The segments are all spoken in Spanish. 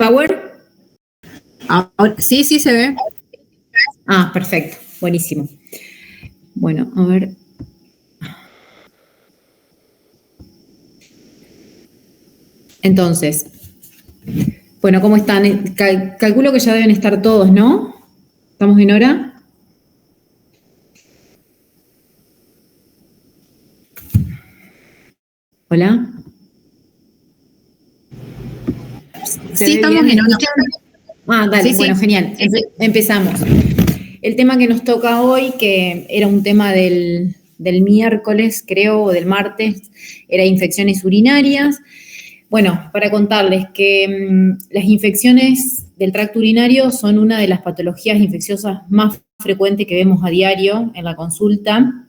Power. Sí, se ve. Ah, perfecto, buenísimo. Bueno, a ver. Entonces, bueno, ¿cómo están? Calculo que ya deben estar todos, ¿no? ¿Estamos en hora? ¿Hola? Sí, estamos en hora. Ah, dale, Sí, bueno, sí. genial. Empezamos. El tema que nos toca hoy, que era un tema del miércoles, creo, o del martes, era infecciones urinarias. Bueno, para contarles que las infecciones del tracto urinario son una de las patologías infecciosas más frecuentes que vemos a diario en la consulta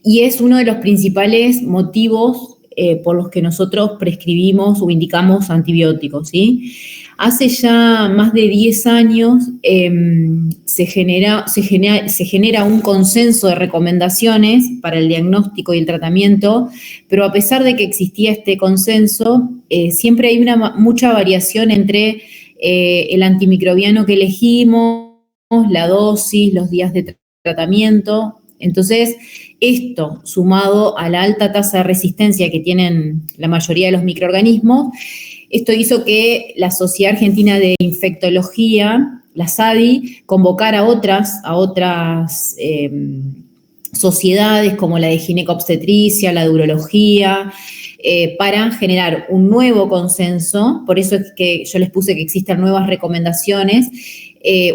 y es uno de los principales motivos por los que nosotros prescribimos o indicamos antibióticos, ¿sí? Hace ya más de 10 años se genera un consenso de recomendaciones para el diagnóstico y el tratamiento, pero a pesar de que existía este consenso, siempre hay mucha variación entre el antimicrobiano que elegimos, la dosis, los días de tratamiento. Entonces, esto, sumado a la alta tasa de resistencia que tienen la mayoría de los microorganismos, esto hizo que la Sociedad Argentina de Infectología, la SADI, convocara a otras sociedades como la de ginecobstetricia, la de urología, para generar un nuevo consenso. Por eso es que yo les puse que existan nuevas recomendaciones,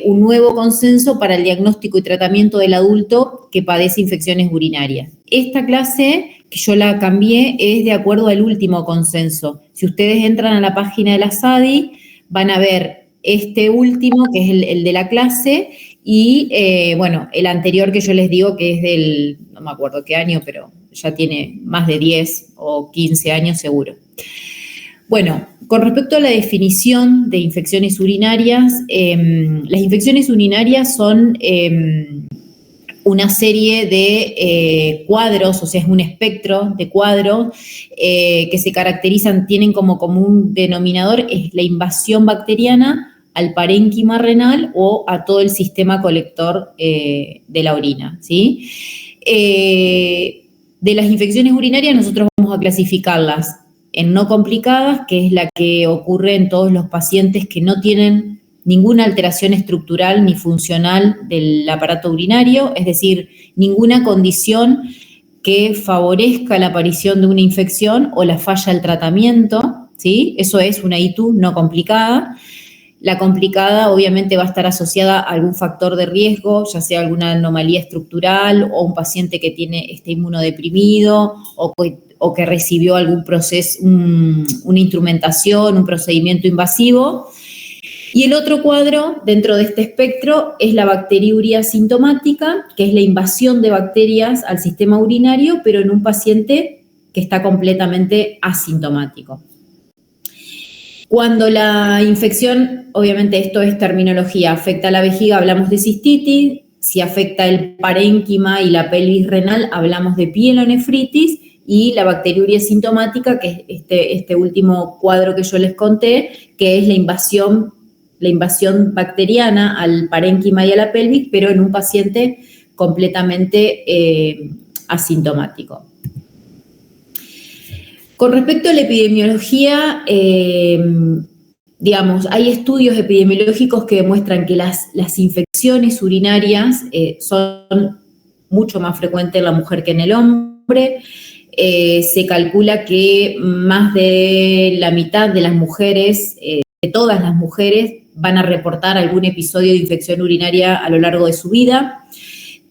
un nuevo consenso para el diagnóstico y tratamiento del adulto que padece infecciones urinarias. Esta clase, que yo la cambié, es de acuerdo al último consenso. Si ustedes entran a la página de la SADI, van a ver este último, que es el de la clase, y bueno, el anterior que yo les digo, que es del, no me acuerdo qué año, pero ya tiene más de 10 o 15 años seguro. Bueno, con respecto a la definición de infecciones urinarias, las infecciones urinarias son una serie de cuadros, o sea, es un espectro de cuadros que se caracterizan, tienen como común denominador es la invasión bacteriana al parénquima renal o a todo el sistema colector de la orina, ¿sí? De las infecciones urinarias nosotros vamos a clasificarlas en no complicadas, que es la que ocurre en todos los pacientes que no tienen ninguna alteración estructural ni funcional del aparato urinario, es decir, ninguna condición que favorezca la aparición de una infección o la falla del tratamiento, ¿sí? Eso es una ITU no complicada. La complicada obviamente va a estar asociada a algún factor de riesgo, ya sea alguna anomalía estructural o un paciente que esté inmunodeprimido o que recibió algún proceso, una instrumentación, un procedimiento invasivo. Y el otro cuadro dentro de este espectro es la bacteriuria sintomática, que es la invasión de bacterias al sistema urinario, pero en un paciente que está completamente asintomático. Cuando la infección, obviamente esto es terminología, afecta a la vejiga, hablamos de cistitis. Si afecta el parénquima y la pelvis renal, hablamos de pielonefritis. Y la bacteriuria sintomática, que es este último cuadro que yo les conté, que es la invasión bacteriana al parénquima y a la pelvis, pero en un paciente completamente asintomático. Con respecto a la epidemiología, digamos, hay estudios epidemiológicos que demuestran que las infecciones urinarias son mucho más frecuentes en la mujer que en el hombre. Se calcula que más de la mitad de las mujeres, de todas las mujeres, van a reportar algún episodio de infección urinaria a lo largo de su vida.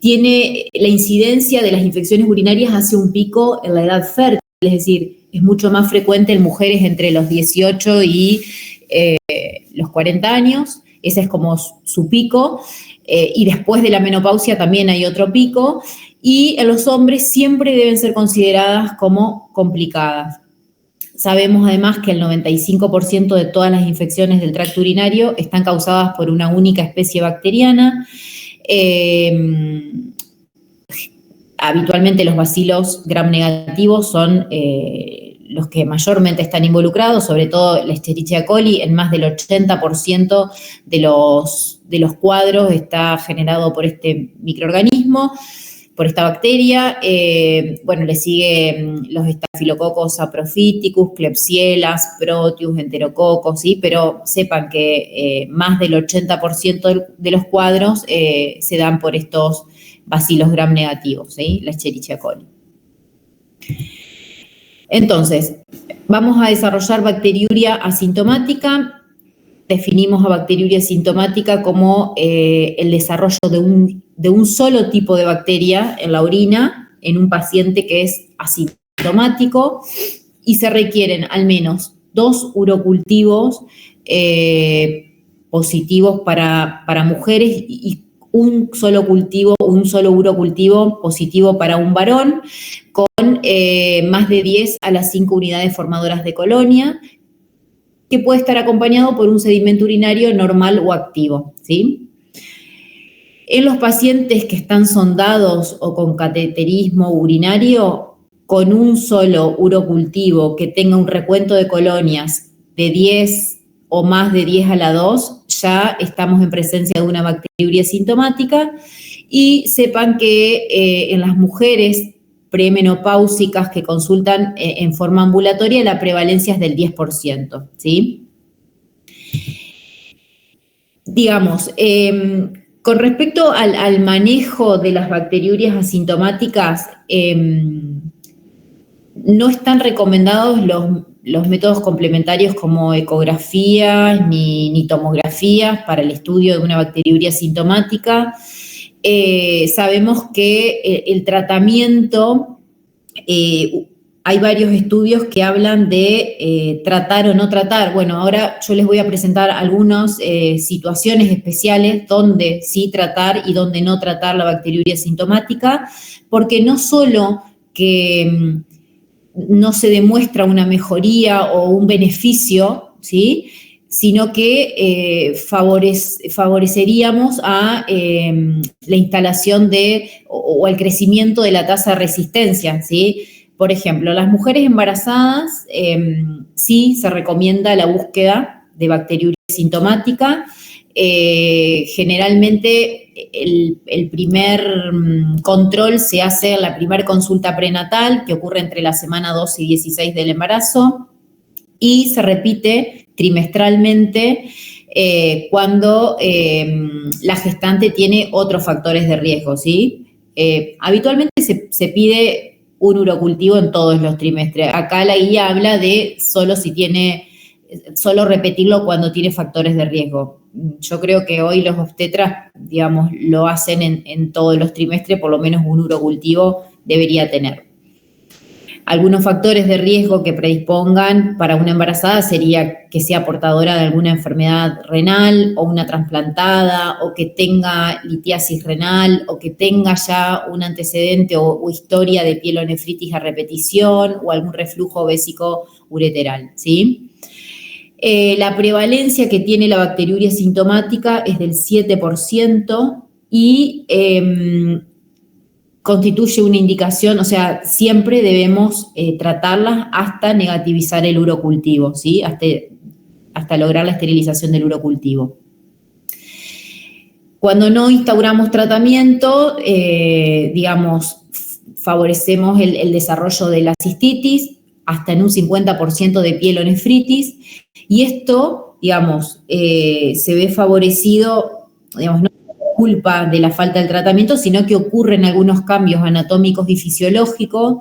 La incidencia de las infecciones urinarias hace un pico en la edad fértil, es decir, es mucho más frecuente en mujeres entre los 18 y los 40 años, ese es como su pico, y después de la menopausia también hay otro pico, y en los hombres siempre deben ser consideradas como complicadas. Sabemos además que el 95% de todas las infecciones del tracto urinario están causadas por una única especie bacteriana. Habitualmente los bacilos gram negativos son los que mayormente están involucrados, sobre todo la Escherichia coli, en más del 80% de los cuadros está generado por este microorganismo, por esta bacteria. Le siguen los estafilococos saprophyticus, Klebsiella, Proteus, Enterococos, ¿sí? Pero sepan que más del 80% de los cuadros se dan por estos bacilos gram negativos, ¿sí? La Escherichia coli. Entonces, vamos a desarrollar bacteriuria asintomática. Definimos a bacteriuria asintomática como el desarrollo de un solo tipo de bacteria en la orina en un paciente que es asintomático, y se requieren al menos 2 urocultivos positivos para mujeres y un solo urocultivo positivo para un varón, con más de 10 a las 5 unidades formadoras de colonia, que puede estar acompañado por un sedimento urinario normal o activo, ¿sí? En los pacientes que están sondados o con cateterismo urinario, con un solo urocultivo que tenga un recuento de colonias de 10 o más de 10 a la 2, ya estamos en presencia de una bacteriuria sintomática. Y sepan que en las mujeres premenopáusicas que consultan en forma ambulatoria, la prevalencia es del 10%, ¿sí? Digamos, con respecto al manejo de las bacteriurias asintomáticas, no están recomendados los métodos complementarios como ecografías ni tomografías para el estudio de una bacteriuria asintomática. Sabemos que el tratamiento, hay varios estudios que hablan de tratar o no tratar. Bueno, ahora yo les voy a presentar algunas situaciones especiales donde sí tratar y donde no tratar la bacteriuria sintomática, porque no solo que no se demuestra una mejoría o un beneficio, ¿sí?, sino que favoreceríamos a la instalación o al crecimiento de la tasa de resistencia, ¿sí? Por ejemplo, las mujeres embarazadas sí se recomienda la búsqueda de bacteriuria sintomática. Generalmente el primer control se hace en la primera consulta prenatal, que ocurre entre la semana 12 y 16 del embarazo, y se repite trimestralmente cuando la gestante tiene otros factores de riesgo, ¿sí? Habitualmente se pide un urocultivo en todos los trimestres. Acá la guía habla de solo repetirlo cuando tiene factores de riesgo. Yo creo que hoy los obstetras, digamos, lo hacen en todos los trimestres, por lo menos un urocultivo debería tener. Algunos factores de riesgo que predispongan para una embarazada sería que sea portadora de alguna enfermedad renal o una trasplantada, o que tenga litiasis renal, o que tenga ya un antecedente o historia de pielonefritis a repetición o algún reflujo vésico ureteral, ¿sí? La prevalencia que tiene la bacteriuria sintomática es del 7% y constituye una indicación, o sea, siempre debemos tratarlas hasta negativizar el urocultivo, ¿sí? Hasta lograr la esterilización del urocultivo. Cuando no instauramos tratamiento, digamos, favorecemos el desarrollo de la cistitis, hasta en un 50% de pielonefritis, y esto, digamos, se ve favorecido, digamos, no culpa de la falta del tratamiento, sino que ocurren algunos cambios anatómicos y fisiológicos.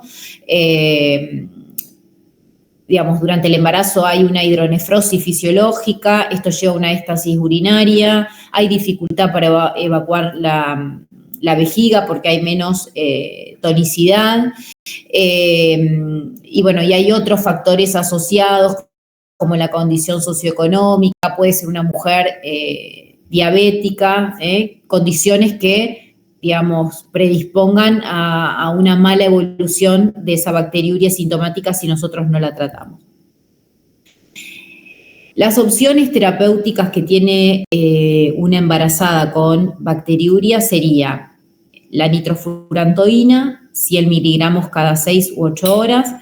Digamos, durante el embarazo hay una hidronefrosis fisiológica, esto lleva a una éstasis urinaria, hay dificultad para evacuar la vejiga porque hay menos tonicidad, y bueno, y hay otros factores asociados como la condición socioeconómica, puede ser una mujer diabética, condiciones que, digamos, predispongan a una mala evolución de esa bacteriuria sintomática si nosotros no la tratamos. Las opciones terapéuticas que tiene una embarazada con bacteriuria sería la nitrofurantoína, 100 miligramos cada 6 u 8 horas.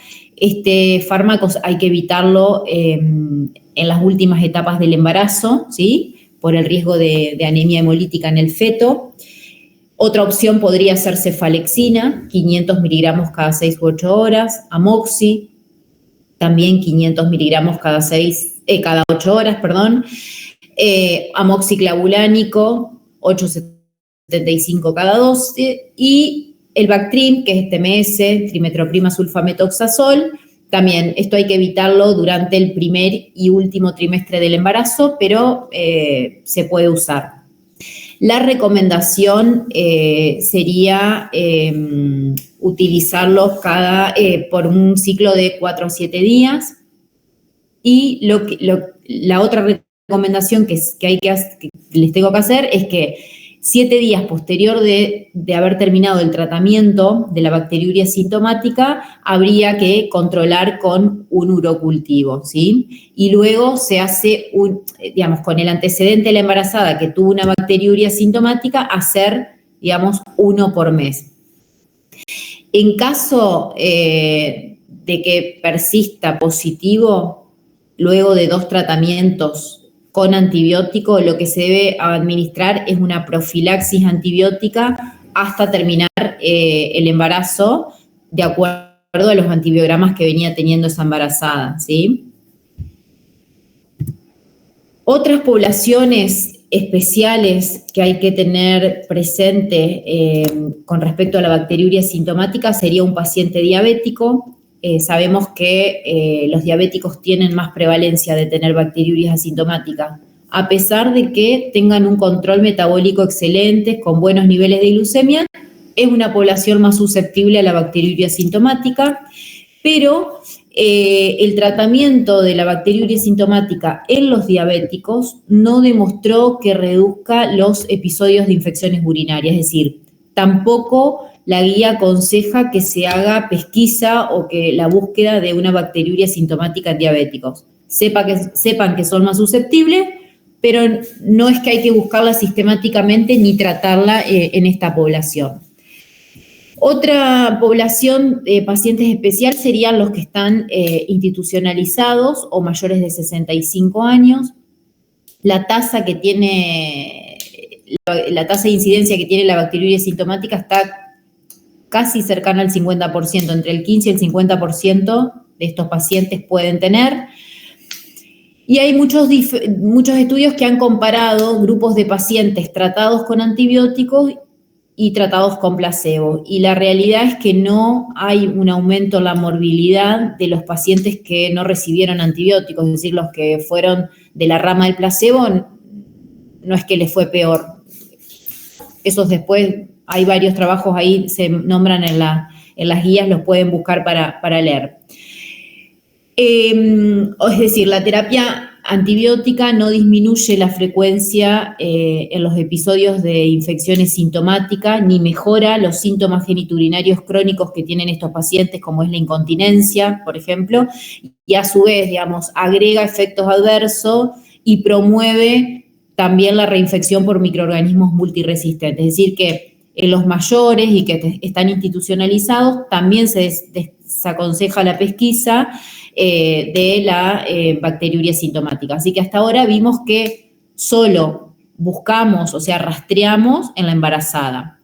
Este fármaco hay que evitarlo en las últimas etapas del embarazo, ¿sí? Por el riesgo de anemia hemolítica en el feto. Otra opción podría ser cefalexina, 500 miligramos cada 6 u 8 horas, amoxi, también 500 miligramos cada 8 horas, amoxiclavulánico, 8,75 cada 12, y el Bactrim, que es TMS, trimetroprima sulfametoxazol. También esto hay que evitarlo durante el primer y último trimestre del embarazo, pero se puede usar. La recomendación sería utilizarlos por un ciclo de 4 a 7 días. Y la otra recomendación que les tengo que hacer es que 7 días posterior de haber terminado el tratamiento de la bacteriuria sintomática, habría que controlar con un urocultivo, ¿sí? Y luego se hace con el antecedente de la embarazada que tuvo una bacteriuria sintomática, hacer, 1 por mes. En caso de que persista positivo, luego de 2 tratamientos con antibiótico, lo que se debe administrar es una profilaxis antibiótica hasta terminar el embarazo, de acuerdo a los antibiogramas que venía teniendo esa embarazada, ¿sí? Otras poblaciones especiales que hay que tener presente con respecto a la bacteriuria sintomática sería un paciente diabético. Sabemos que los diabéticos tienen más prevalencia de tener bacteriuria asintomática, a pesar de que tengan un control metabólico excelente, con buenos niveles de glucemia, es una población más susceptible a la bacteriuria asintomática, pero el tratamiento de la bacteriuria asintomática en los diabéticos no demostró que reduzca los episodios de infecciones urinarias, es decir, tampoco la guía aconseja que se haga pesquisa o que la búsqueda de una bacteriuria sintomática en diabéticos. Sepan que son más susceptibles, pero no es que hay que buscarla sistemáticamente ni tratarla en esta población. Otra población de pacientes especial serían los que están institucionalizados o mayores de 65 años. La tasa de incidencia que tiene la bacteriuria sintomática está casi cercana al 50%, entre el 15 y el 50% de estos pacientes pueden tener. Y hay muchos estudios que han comparado grupos de pacientes tratados con antibióticos y tratados con placebo. Y la realidad es que no hay un aumento en la morbilidad de los pacientes que no recibieron antibióticos, es decir, los que fueron de la rama del placebo, no es que les fue peor. Esos después, hay varios trabajos ahí, se nombran en las guías, los pueden buscar para leer. Es decir, la terapia antibiótica no disminuye la frecuencia en los episodios de infecciones sintomáticas, ni mejora los síntomas genitourinarios crónicos que tienen estos pacientes, como es la incontinencia, por ejemplo, y a su vez, agrega efectos adversos y promueve también la reinfección por microorganismos multiresistentes. Es decir, que en los mayores y que están institucionalizados también se desaconseja la pesquisa de la bacteriuria sintomática. Así que hasta ahora vimos que solo buscamos, o sea, rastreamos en la embarazada.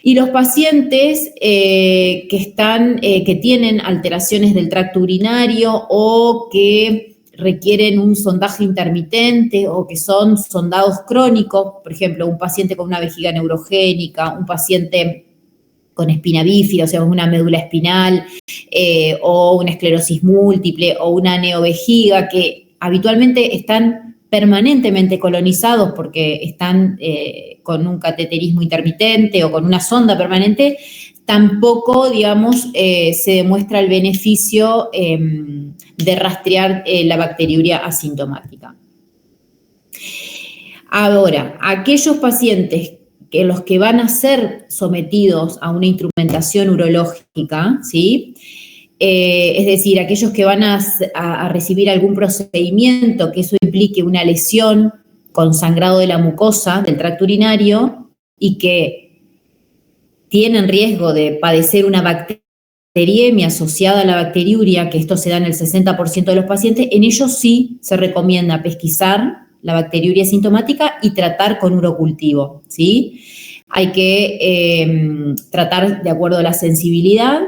Y los pacientes que tienen alteraciones del tracto urinario o que requieren un sondaje intermitente o que son sondados crónicos, por ejemplo, un paciente con una vejiga neurogénica, un paciente con espina bífida, o sea, una médula espinal, o una esclerosis múltiple, o una neovejiga, que habitualmente están permanentemente colonizados porque están con un cateterismo intermitente o con una sonda permanente, tampoco, se demuestra el beneficio de rastrear la bacteriuria asintomática. Ahora, aquellos pacientes los que van a ser sometidos a una instrumentación urológica, ¿sí? Es decir, aquellos que van a recibir algún procedimiento que eso implique una lesión con sangrado de la mucosa del tracto urinario y que tienen riesgo de padecer una bacteria bacteriemia asociada a la bacteriuria, que esto se da en el 60% de los pacientes, en ellos sí se recomienda pesquisar la bacteriuria sintomática y tratar con urocultivo, ¿sí? Hay que tratar de acuerdo a la sensibilidad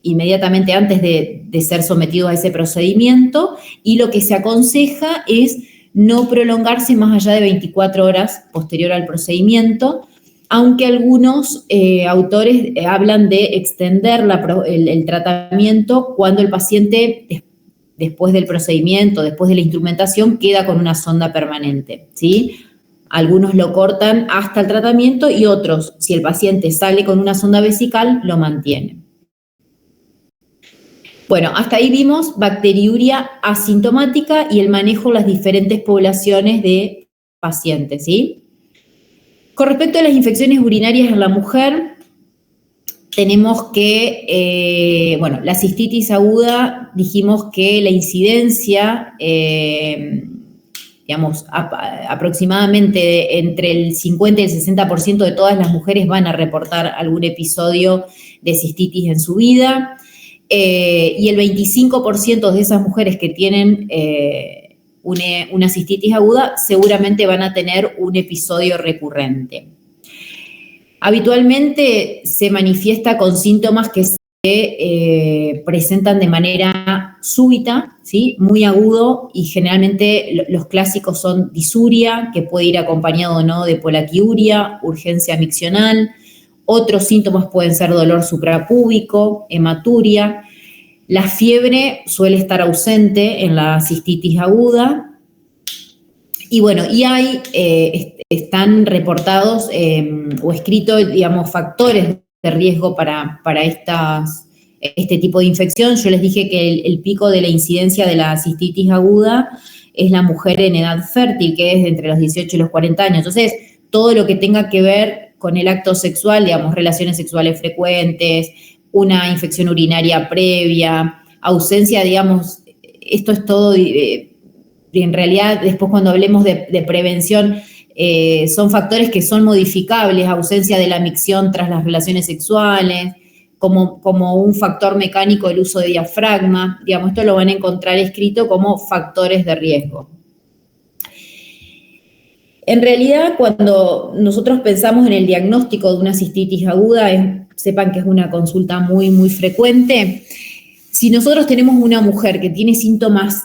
inmediatamente antes de ser sometido a ese procedimiento, y lo que se aconseja es no prolongarse más allá de 24 horas posterior al procedimiento, aunque algunos autores hablan de extender el tratamiento cuando el paciente, después del procedimiento, después de la instrumentación, queda con una sonda permanente, ¿sí? Algunos lo cortan hasta el tratamiento y otros, si el paciente sale con una sonda vesical, lo mantienen. Bueno, hasta ahí vimos bacteriuria asintomática y el manejo de las diferentes poblaciones de pacientes, ¿sí? Con respecto a las infecciones urinarias en la mujer, tenemos que, la cistitis aguda, dijimos que la incidencia, aproximadamente entre el 50 y el 60% de todas las mujeres van a reportar algún episodio de cistitis en su vida, y el 25% de esas mujeres que tienen una cistitis aguda seguramente van a tener un episodio recurrente. Habitualmente se manifiesta con síntomas que se presentan de manera súbita, ¿sí? Muy agudo, y generalmente los clásicos son disuria, que puede ir acompañado o no de polaquiuria, urgencia miccional. Otros síntomas pueden ser dolor suprapúbico, hematuria. La fiebre suele estar ausente en la cistitis aguda. Y bueno, están reportados o escritos, factores de riesgo para este tipo de infección. Yo les dije que el pico de la incidencia de la cistitis aguda es la mujer en edad fértil, que es entre los 18 y los 40 años. Entonces, todo lo que tenga que ver con el acto sexual, relaciones sexuales frecuentes, una infección urinaria previa, ausencia, esto es todo. En realidad, después cuando hablemos de prevención, son factores que son modificables, ausencia de la micción tras las relaciones sexuales, como un factor mecánico el uso de diafragma, esto lo van a encontrar escrito como factores de riesgo. En realidad, cuando nosotros pensamos en el diagnóstico de una cistitis aguda, sepan que es una consulta muy, muy frecuente. Si nosotros tenemos una mujer que tiene síntomas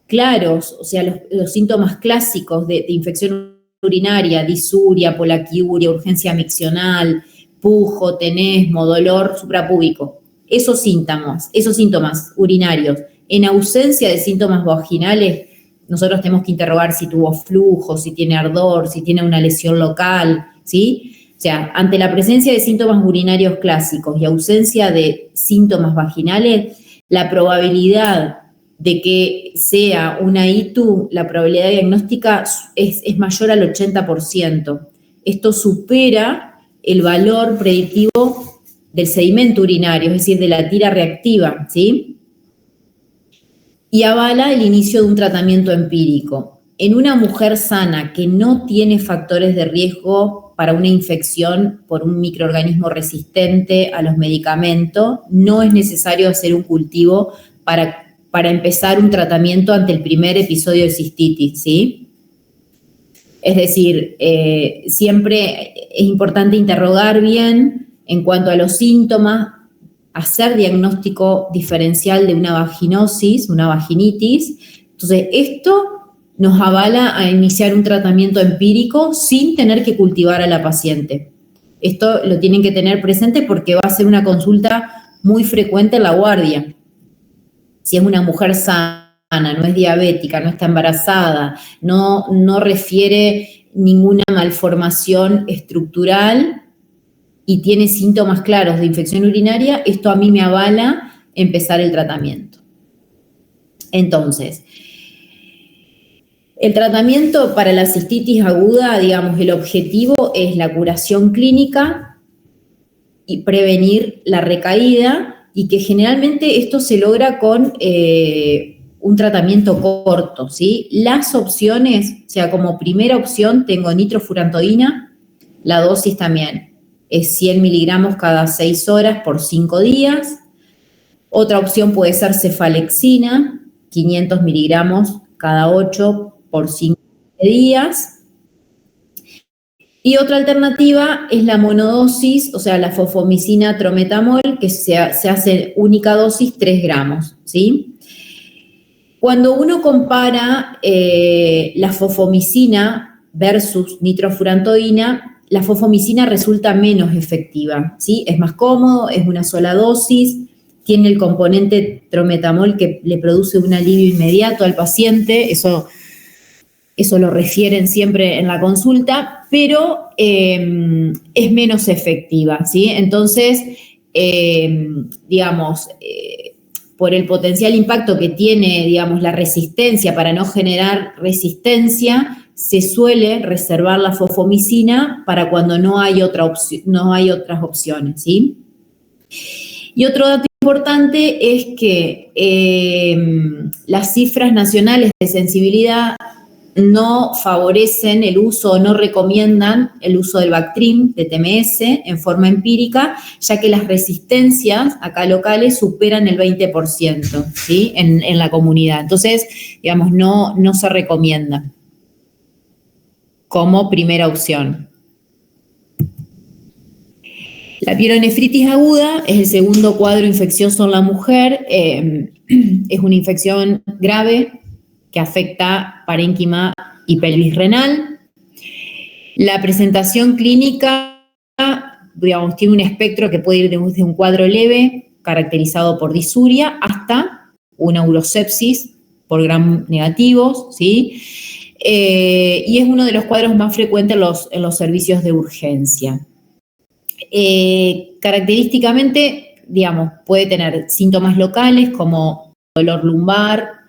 claros, o sea, los síntomas clásicos de infección urinaria, disuria, polaquiuria, urgencia miccional, pujo, tenesmo, dolor suprapúbico, esos síntomas urinarios, en ausencia de síntomas vaginales, nosotros tenemos que interrogar si tuvo flujo, si tiene ardor, si tiene una lesión local, ¿sí? O sea, ante la presencia de síntomas urinarios clásicos y ausencia de síntomas vaginales, la probabilidad de que sea una ITU, la probabilidad diagnóstica es mayor al 80%. Esto supera el valor predictivo del sedimento urinario, es decir, de la tira reactiva, ¿sí? Y avala el inicio de un tratamiento empírico. En una mujer sana que no tiene factores de riesgo para una infección por un microorganismo resistente a los medicamentos, no es necesario hacer un cultivo para empezar un tratamiento ante el primer episodio de cistitis, ¿sí? Es decir, siempre es importante interrogar bien en cuanto a los síntomas, hacer diagnóstico diferencial de una vaginosis, una vaginitis. Entonces, esto nos avala a iniciar un tratamiento empírico sin tener que cultivar a la paciente. Esto lo tienen que tener presente porque va a ser una consulta muy frecuente en la guardia. Si es una mujer sana, no es diabética, no está embarazada, no refiere ninguna malformación estructural y tiene síntomas claros de infección urinaria, esto a mí me avala empezar el tratamiento. Entonces, el tratamiento para la cistitis aguda, el objetivo es la curación clínica y prevenir la recaída, y que generalmente esto se logra con un tratamiento corto, ¿sí? Las opciones, o sea, como primera opción tengo nitrofurantoína, la dosis también es 100 miligramos cada 6 horas por 5 días. Otra opción puede ser cefalexina, 500 miligramos cada 8 por 5 días. Y otra alternativa es la monodosis, o sea, la fosfomicina trometamol, que se hace única dosis 3 gramos, ¿sí? Cuando uno compara la fosfomicina versus nitrofurantoína, la fosfomicina resulta menos efectiva, ¿sí? Es más cómodo, es una sola dosis, tiene el componente trometamol que le produce un alivio inmediato al paciente, eso lo refieren siempre en la consulta, pero es menos efectiva, ¿sí? Entonces, por el potencial impacto que tiene, digamos, la resistencia, para no generar resistencia, se suele reservar la fosfomicina para cuando no hay otras opciones, ¿sí? Y otro dato importante es que las cifras nacionales de sensibilidad no favorecen el uso o no recomiendan el uso del Bactrim, de TMS, en forma empírica, ya que las resistencias acá locales superan el 20%, ¿sí? en la comunidad. Entonces, digamos, no se recomienda como primera opción. La pielonefritis aguda es el segundo cuadro infeccioso en la mujer. Es una infección grave que afecta parénquima y pelvis renal. La presentación clínica, digamos, tiene un espectro que puede ir desde un cuadro leve, caracterizado por disuria, hasta una urosepsis por gram negativos, ¿sí? Y es uno de los cuadros más frecuentes en los servicios de urgencia. Característicamente, digamos, puede tener síntomas locales como dolor lumbar,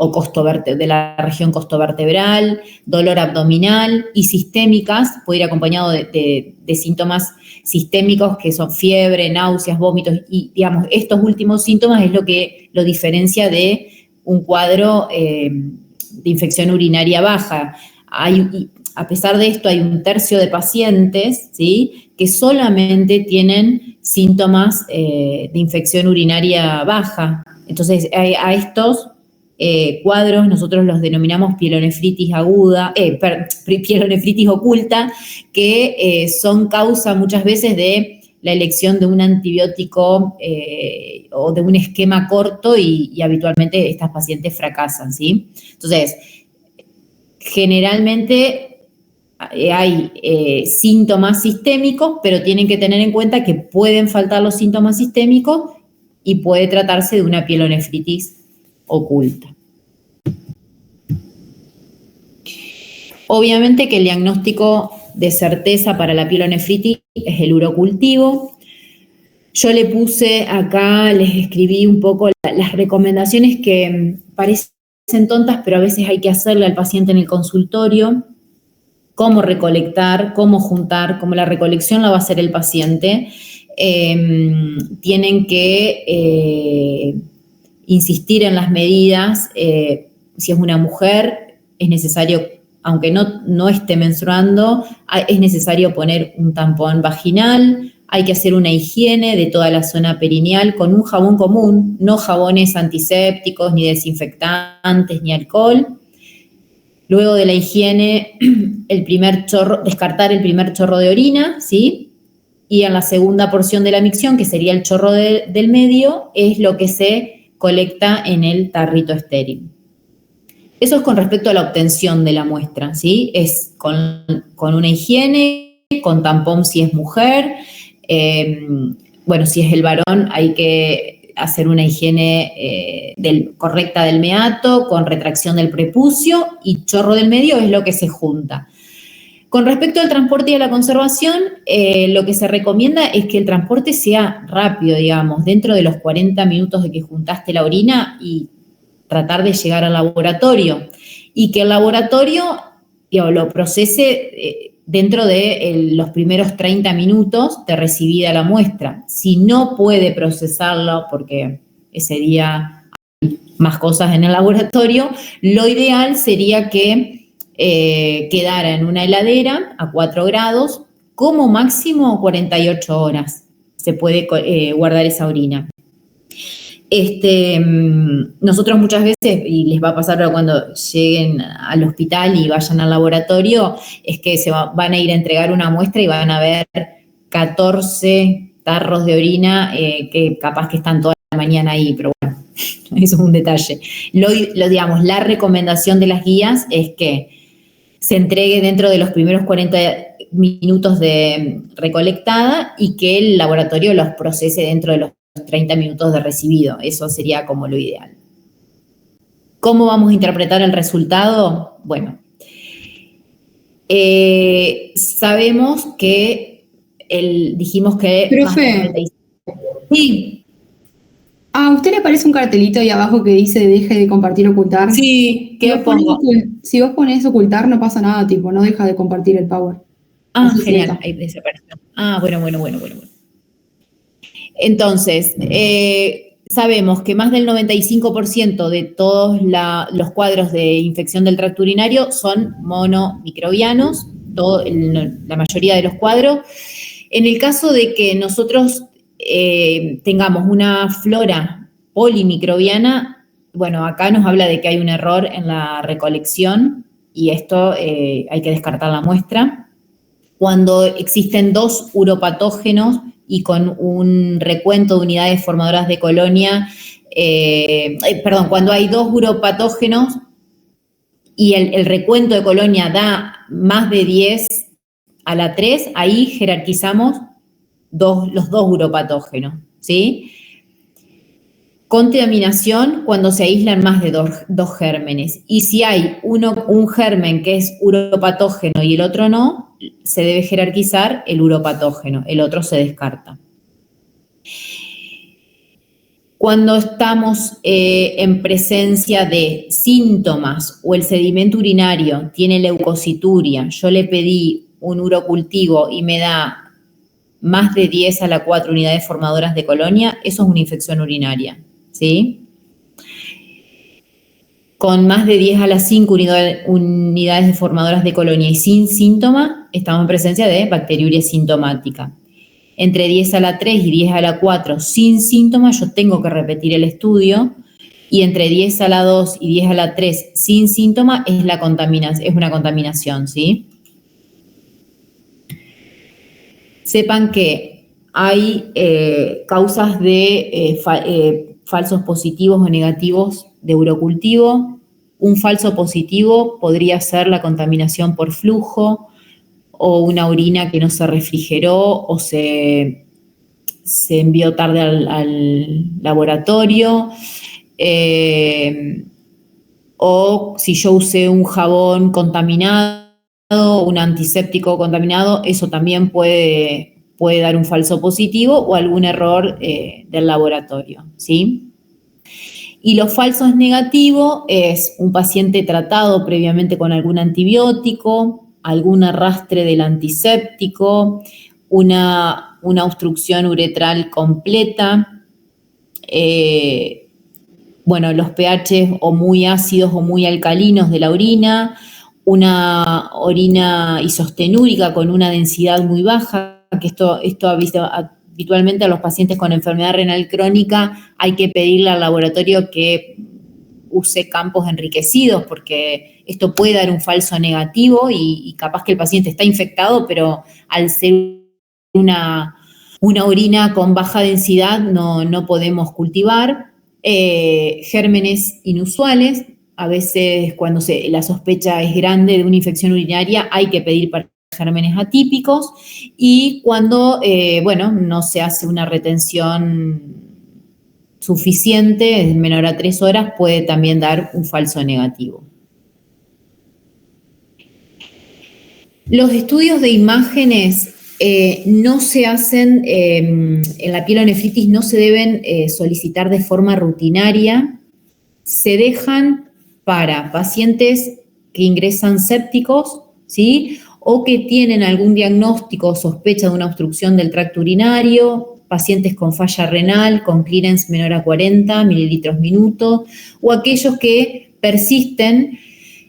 o de la región costovertebral, dolor abdominal, y sistémicas, puede ir acompañado de síntomas sistémicos que son fiebre, náuseas, vómitos, y digamos, estos últimos síntomas es lo que lo diferencia de un cuadro de infección urinaria baja. A pesar de esto, hay un tercio de pacientes, ¿sí?, que solamente tienen síntomas de infección urinaria baja. Entonces, a estos cuadros nosotros los denominamos pielonefritis aguda, pielonefritis oculta, que son causa muchas veces de la elección de un antibiótico o de un esquema corto y habitualmente estas pacientes fracasan, ¿sí? Entonces, generalmente hay síntomas sistémicos, pero tienen que tener en cuenta que pueden faltar los síntomas sistémicos y puede tratarse de una pielonefritis oculta. Obviamente que el diagnóstico de certeza para la pielonefritis es el urocultivo. Yo le puse acá, les escribí un poco las recomendaciones que parecen tontas, pero a veces hay que hacerle al paciente en el consultorio. Cómo recolectar, cómo juntar, como la recolección la va a hacer el paciente. Tienen que insistir en las medidas. Si es una mujer, es necesario, aunque no esté menstruando, es necesario poner un tampón vaginal. Hay que hacer una higiene de toda la zona perineal con un jabón común, no jabones antisépticos, ni desinfectantes, ni alcohol. Luego de la higiene, descartar el primer chorro de orina, ¿sí? Y en la segunda porción de la micción, que sería el chorro del medio, es lo que se colecta en el tarrito estéril. Eso es con respecto a la obtención de la muestra, ¿sí? Es con una higiene, con tampón si es mujer. Bueno, si es el varón, hay que hacer una higiene correcta del meato, con retracción del prepucio, y chorro del medio es lo que se junta. Con respecto al transporte y a la conservación, lo que se recomienda es que el transporte sea rápido, digamos, dentro de los 40 minutos de que juntaste la orina, y tratar de llegar al laboratorio. Y que el laboratorio lo procese dentro de los primeros 30 minutos de recibida la muestra. Si no puede procesarlo, porque ese día hay más cosas en el laboratorio, lo ideal sería que quedara en una heladera a 4 grados, como máximo 48 horas. se puede guardar esa orina. Nosotros muchas veces, y les va a pasar cuando lleguen al hospital y vayan al laboratorio, es que van a ir a entregar una muestra y van a ver 14 tarros de orina que capaz que están toda la mañana ahí, pero bueno, eso es un detalle. Digamos, la recomendación de las guías es que se entregue dentro de los primeros 40 minutos de recolectada y que el laboratorio los procese dentro de los 30 minutos de recibido. Eso sería como lo ideal. ¿Cómo vamos a interpretar el resultado? Bueno, sabemos que dijimos que... Profe. Sí. ¿A usted le parece un cartelito ahí abajo que dice deje de compartir ocultar? Sí, ¿qué pongo? Si vos pones ocultar no pasa nada, tipo, no deja de compartir el Power. Así genial, ahí desapareció. Bueno. Entonces, sabemos que más del 95% de todos los cuadros de infección del tracto urinario son monomicrobianos, la mayoría de los cuadros. En el caso de que nosotros tengamos una flora polimicrobiana, bueno, acá nos habla de que hay un error en la recolección y esto hay que descartar la muestra. Cuando existen 2 uropatógenos y con un recuento de unidades formadoras de colonia, cuando hay 2 uropatógenos y el recuento de colonia da más de 10 a la 3, ahí jerarquizamos los 2 uropatógenos, ¿sí? Contaminación cuando se aíslan más de 2 gérmenes. Y si hay un germen que es uropatógeno y el otro no, se debe jerarquizar el uropatógeno, el otro se descarta. Cuando estamos en presencia de síntomas o el sedimento urinario tiene leucocituria, yo le pedí un urocultivo y me da más de 10 a la 4 unidades formadoras de colonia, eso es una infección urinaria, ¿sí? Con más de 10 a la 5 unidades formadoras de colonia y sin síntoma, estamos en presencia de bacteriuria sintomática. Entre 10 a la 3 y 10 a la 4 sin síntomas, yo tengo que repetir el estudio, y entre 10 a la 2 y 10 a la 3 sin síntoma es una contaminación, ¿sí? Sepan que hay causas de falsos positivos o negativos de urocultivo. Un falso positivo podría ser la contaminación por flujo o una orina que no se refrigeró o se envió tarde al laboratorio. O si yo usé un jabón contaminado, un antiséptico contaminado, eso también puede dar un falso positivo o algún error del laboratorio, ¿sí? Y los falsos negativos es un paciente tratado previamente con algún antibiótico, algún arrastre del antiséptico, una obstrucción uretral completa, los pH o muy ácidos o muy alcalinos de la orina, una orina isostenúrica con una densidad muy baja, que esto habitualmente a los pacientes con enfermedad renal crónica hay que pedirle al laboratorio que use campos enriquecidos porque esto puede dar un falso negativo y capaz que el paciente está infectado, pero al ser una orina con baja densidad no podemos cultivar. Gérmenes inusuales, a veces cuando la sospecha es grande de una infección urinaria hay que pedir para gérmenes atípicos, y cuando, no se hace una retención suficiente, menor a 3 horas, puede también dar un falso negativo. Los estudios de imágenes no se hacen, en la pielonefritis no se deben solicitar de forma rutinaria, se dejan para pacientes que ingresan sépticos, ¿sí? O que tienen algún diagnóstico o sospecha de una obstrucción del tracto urinario, pacientes con falla renal, con clearance menor a 40 mililitros minuto, o aquellos que persisten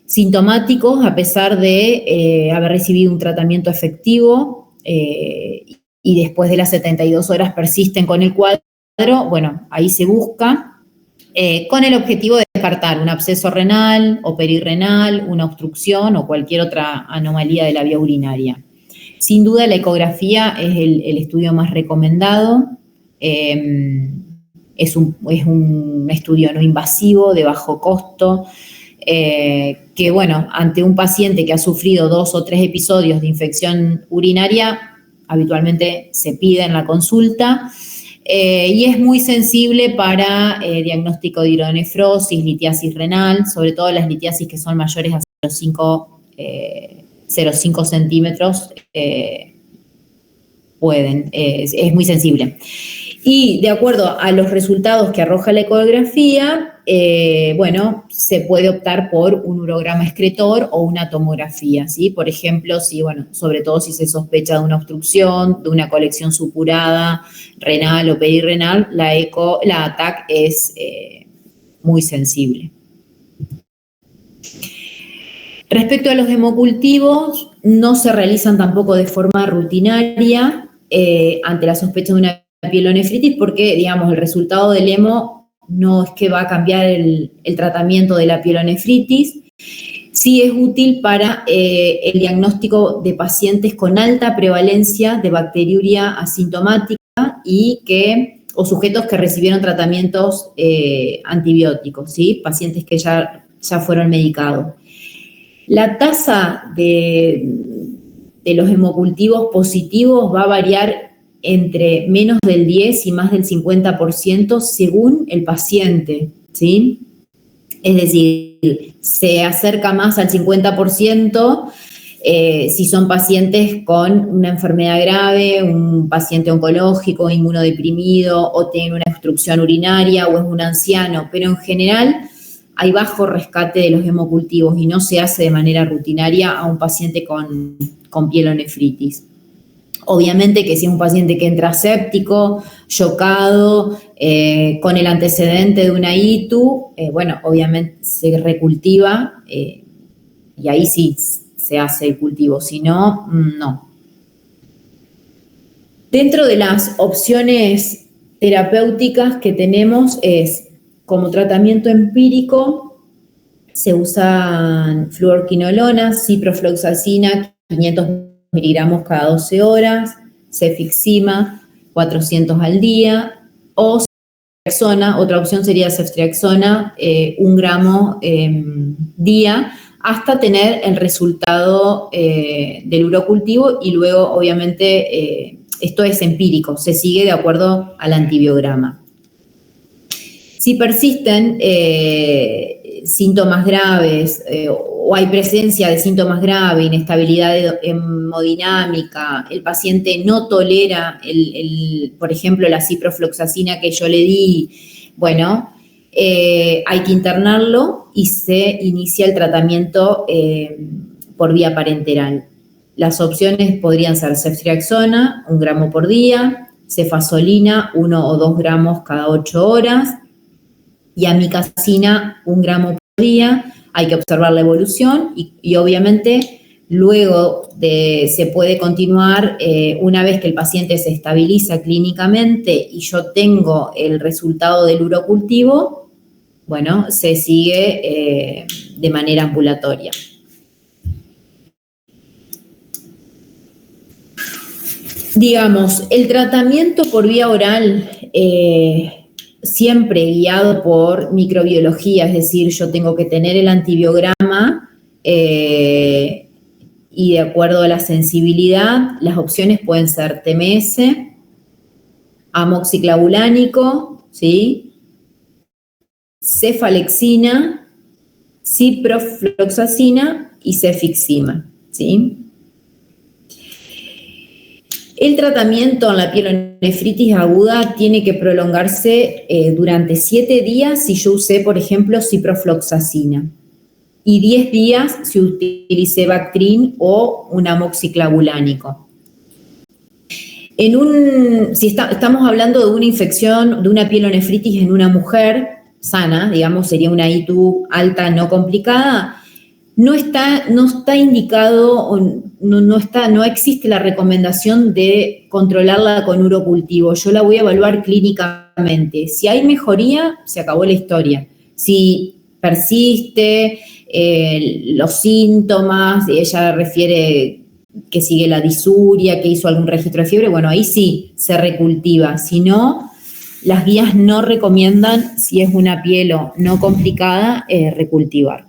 sintomáticos a pesar de haber recibido un tratamiento efectivo y después de las 72 horas persisten con el cuadro, bueno, ahí se busca con el objetivo de descartar un absceso renal o perirrenal, una obstrucción o cualquier otra anomalía de la vía urinaria. Sin duda la ecografía es el estudio más recomendado. Es un estudio no invasivo, de bajo costo, que, bueno, ante un paciente que ha sufrido 2 o 3 episodios de infección urinaria, habitualmente se pide en la consulta, y es muy sensible para diagnóstico de hidronefrosis, litiasis renal, sobre todo las litiasis que son mayores a 0,5 centímetros, es muy sensible. Y de acuerdo a los resultados que arroja la ecografía, bueno, se puede optar por un urograma excretor o una tomografía, ¿sí? Por ejemplo, sobre todo si se sospecha de una obstrucción, de una colección supurada, renal o perirrenal, la ATAC es muy sensible. Respecto a los hemocultivos, no se realizan tampoco de forma rutinaria ante la sospecha de una pielonefritis porque, digamos, el resultado del hemo no es que va a cambiar el tratamiento de la pielonefritis. Sí es útil para el diagnóstico de pacientes con alta prevalencia de bacteriuria asintomática o sujetos que recibieron tratamientos antibióticos, ¿sí? Pacientes que ya fueron medicados. La tasa de los hemocultivos positivos va a variar entre menos del 10 y más del 50% según el paciente, ¿sí? Es decir, se acerca más al 50% si son pacientes con una enfermedad grave, un paciente oncológico, inmunodeprimido, o tiene una obstrucción urinaria, o es un anciano, pero en general hay bajo rescate de los hemocultivos y no se hace de manera rutinaria a un paciente con pielonefritis. Obviamente que si es un paciente que entra séptico, chocado, con el antecedente de una ITU, bueno, obviamente se recultiva y ahí sí se hace el cultivo, si no, no. Dentro de las opciones terapéuticas que tenemos como tratamiento empírico, se usan fluorquinolonas, ciprofloxacina, 500 miligramos cada 12 horas, cefixima, 400 al día, o ceftriaxona. Otra opción sería ceftriaxona, 1 gramo día, hasta tener el resultado del urocultivo y luego, obviamente, esto es empírico, se sigue de acuerdo al antibiograma. Si persisten síntomas graves o hay presencia de síntomas graves, inestabilidad hemodinámica, el paciente no tolera, por ejemplo, la ciprofloxacina que yo le di, bueno, hay que internarlo y se inicia el tratamiento por vía parenteral. Las opciones podrían ser ceftriaxona, 1 gramo por día, cefazolina, 1 o 2 gramos cada 8 horas, y amicacina, 1 gramo por día. Hay que observar la evolución y obviamente luego se puede continuar una vez que el paciente se estabiliza clínicamente y yo tengo el resultado del urocultivo, bueno, se sigue de manera ambulatoria. Digamos, el tratamiento por vía oral siempre guiado por microbiología, es decir, yo tengo que tener el antibiograma y de acuerdo a la sensibilidad, las opciones pueden ser TMS, amoxiclavulánico, ¿sí? cefalexina, ciprofloxacina y cefixima, ¿sí? El tratamiento en la pielonefritis aguda tiene que prolongarse durante 7 días si yo usé, por ejemplo, ciprofloxacina, y 10 días si utilicé Bactrim o un amoxiclavulánico. Si estamos hablando de una infección, de una pielonefritis en una mujer sana, digamos, sería una ITU alta no complicada, no está indicado, o no existe la recomendación de controlarla con urocultivo. Yo la voy a evaluar clínicamente. Si hay mejoría, se acabó la historia. Si persiste los síntomas, ella refiere que sigue la disuria, que hizo algún registro de fiebre, bueno, ahí sí se recultiva. Si no, las guías no recomiendan, si es una piel no complicada, recultivar.